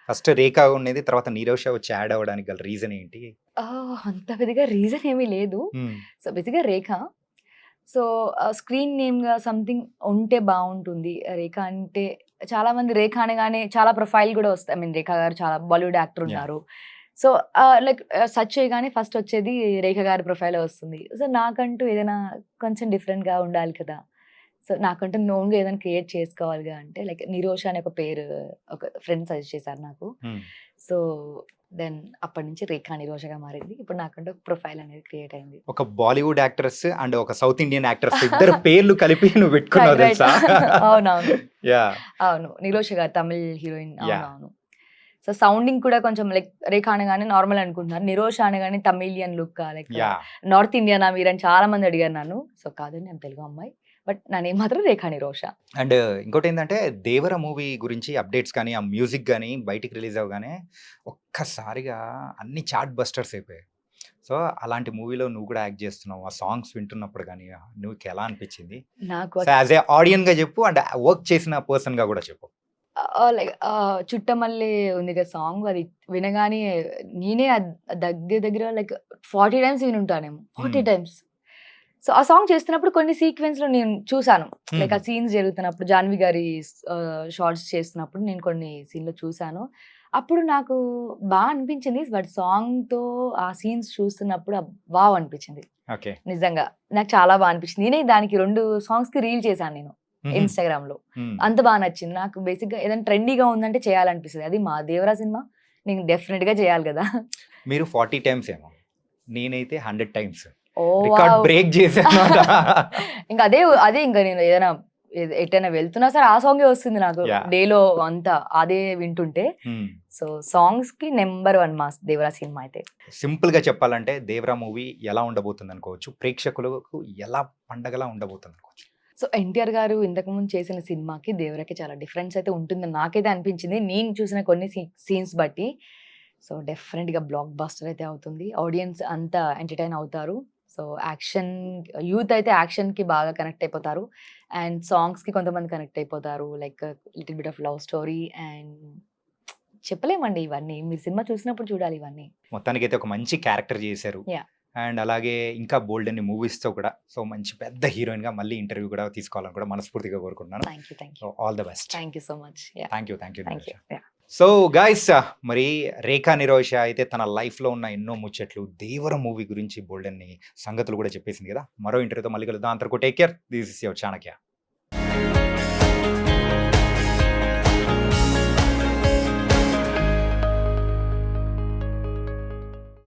[SPEAKER 1] ఫస్ట్ 'రేఖ' ఉండేది. తర్వాత 'నిరోష' వచ్చి యాడ్ అవ్వడానికి గల రీజన్ ఏంటి?
[SPEAKER 2] అంత పెద్దగా రీజన్ ఏమీ లేదు.
[SPEAKER 1] హ్మ్.
[SPEAKER 2] సో, బేసిక్‌గా 'రేఖ' సో, స్క్రీన్ నేమ్‌గా సంథింగ్ ఉంటే బావుంటుంది. 'రేఖ' అంటే చాలామంది 'రేఖ' అనగానే చాలా ప్రొఫైల్ గూడా వస్తాయి. ఐ మీన్ 'రేఖ' గారు చాలా బాలీవుడ్ యాక్టర్
[SPEAKER 1] యాహ్!
[SPEAKER 2] ఉన్నారు. సో, లైక్ సెర్చ్ చేయగానే ఫస్ట్ వచ్చేది 'రేఖ' గారి ప్రొఫైలే వస్తుంది. సో, నాకంటూ ఏదైనా కొంచెం డిఫరెంట్‌గా ఉండాలి కదా! సో నాకంటే నోన్గా ఏదైనా క్రియేట్ చేసుకోవాలిగా అంటే లైక్ నిరోష అనే ఒక పేరు ఒక ఫ్రెండ్ సజెస్ట్ చేశారు నాకు. సో దెన్ అప్పటి నుంచి రేఖా నిరోషగా మారింది. ఇప్పుడు నాకంటే ఒక ప్రొఫైల్ అనేది క్రియేట్ అయింది.
[SPEAKER 1] ఒక బాలీవుడ్ యాక్ట్రెస్ అండ్ ఒక సౌత్ ఇండియన్ యాక్ట్రెస్ ఇద్దరు పేర్లు కలిపి నువ్వు పెట్టుకున్నావు
[SPEAKER 2] Right, right.
[SPEAKER 1] తెలుసా?
[SPEAKER 2] అవునవును.
[SPEAKER 1] యా
[SPEAKER 2] అవును. నిరోష గారు తమిళ్ హీరోయిన్.
[SPEAKER 1] Yeah.
[SPEAKER 2] అవునవును. సో సౌండింగ్ కూడా కొంచెం లైక్ రేఖ అనగానే నార్మల్ అనుకుంటున్నారు. నిరోష అనగానే Tamilian look like
[SPEAKER 1] yeah
[SPEAKER 2] north ఇండియనా మీరని చాలా మంది అడిగారు నన్ను. సో కాదండి, నేను తెలుగు అమ్మాయి. బట్ నా నేమ్ మాత్రం రేఖా నిరోష.
[SPEAKER 1] అండ్ ఇంకోటి ఏంటంటే దేవర మూవీ గురించి అప్డేట్స్ కానీ ఆ మ్యూజిక్ కానీ బయటికి రిలీజ్ అవ్వగానే ఒక్కసారిగా అన్ని చాట్ బస్టర్స్ అయిపోయాయి. సో అలాంటి మూవీలో నువ్వు కూడా యాక్ట్ చేస్తున్నావు. ఆ సాంగ్స్ వింటున్నప్పుడు కానీ నువ్వు ఎలా అనిపించింది?
[SPEAKER 2] నాకు
[SPEAKER 1] సో యాజ్ ఏ ఆడియన్ గా చెప్పు అండ్ వర్క్ చేసిన పర్సన్ గా కూడా చెప్పు.
[SPEAKER 2] లైక్ చుట్టమల్లే ఉంది కదా సాంగ్, అది వినగానే నేనే దగ్గర దగ్గర లైక్ 40 టైమ్స్ వినుంటానేమో. 40 టైమ్స్. సో ఆ సాంగ్ చేస్తున్నప్పుడు కొన్ని సీక్వెన్స్ లో నేను చూసాను. లైక్ ఆ సీన్స్ జరుగుతున్నప్పుడు జాన్వి గారి షార్ట్స్ చేస్తున్నప్పుడు నేను కొన్ని సీన్ లో చూసాను. అప్పుడు నాకు బాగా అనిపించింది. బట్ సాంగ్ తో ఆ సీన్స్ చూస్తున్నప్పుడు వావ్ అనిపించింది.
[SPEAKER 1] ఓకే.
[SPEAKER 2] నిజంగా నాకు చాలా బాగా అనిపించింది. నేనే దానికి 2 సాంగ్స్ కి రీల్ చేశాను నేను ఇన్స్టాగ్రామ్ లో. అంత బాగా నచ్చింది నాకు. బేసిక్ గా ఏదైనా ట్రెండీగా ఉందంటే చేయాలనిపిస్తుంది. అది మా దేవరా సినిమా, నేను డెఫినెట్ గా చేయాలి కదా.
[SPEAKER 1] మీరు 40 టైమ్స్ ఏమో, నేనైతే 100 టైమ్స్
[SPEAKER 2] ఓ
[SPEAKER 1] రికార్డ్
[SPEAKER 2] వావ్.
[SPEAKER 1] బ్రేక్ చేశాను.
[SPEAKER 2] ఇంకా అదే ఇంకా నేను ఏదైనా ఎటైనా వెళ్తున్నా సరే ఆ సాంగే వస్తుంది నాకు
[SPEAKER 1] Yeah.
[SPEAKER 2] డేలో అంతా అదే వింటుంటే. సో సాంగ్స్ కి నెంబర్ 1 మా దేవరా సినిమా అయితే.
[SPEAKER 1] సింపుల్ గా చెప్పాలంటే దేవరా మూవీ ఎలా ఉండబోతుంది అనుకోవచ్చు, ప్రేక్షకులకు ఎలా పండగలా ఉండబోతుంది అనుకోవచ్చు.
[SPEAKER 2] సో ఎన్టీఆర్ గారు ఇంతకు ముందు చేసిన సినిమాకి దేవరాకి చాలా డిఫరెన్స్ అయితే ఉంటుందని నాకైతే అనిపించింది, నేను చూసిన కొన్ని సీన్స్ బట్టి. సో డెఫినెట్ గా బ్లాక్ బస్టర్ అయితే అవుతుంది. ఆడియన్స్ అంతా ఎంటర్టైన్ అవుతారు. సో యాక్షన్ యూత్ అయితే యాక్షన్ కి బాగా కనెక్ట్ అయిపోతారు. అండ్ సాంగ్స్ కి కొంతమంది కనెక్ట్ అయిపోతారు. Like little bit of love story and చెప్పలేమండి ఇవన్నీ. మీరు సినిమా చూసినప్పుడు చూడాలి ఇవన్నీ.
[SPEAKER 1] మొత్తానికైతే ఒక మంచి క్యారెక్టర్ చేశారు.
[SPEAKER 2] Yeah.
[SPEAKER 1] అండ్ అలాగే ఇంకా బోల్డ్ అన్ని మూవీస్తో కూడా సో మంచి పెద్ద హీరోయిన్ గా మళ్ళీ ఇంటర్వ్యూ కూడా తీసుకోవాలని కూడా మనస్ఫూర్తిగా కోరుకుంటున్నాను.
[SPEAKER 2] Thank you.
[SPEAKER 1] So all the best.
[SPEAKER 2] Thank you so much.
[SPEAKER 1] Thank you.
[SPEAKER 2] Thank you.
[SPEAKER 1] So guys, మరి రేఖా నిరోష అయితే తన లైఫ్లో ఉన్న ఎన్నో ముచ్చట్లు దేవర మూవీ గురించి బోల్డ్ అన్ని సంగతులు కూడా చెప్పేసింది కదా. మరో ఇంటర్వ్యూతో మళ్ళీ కలుద్దాం. అంతవరకు take care. This is your Chanakya.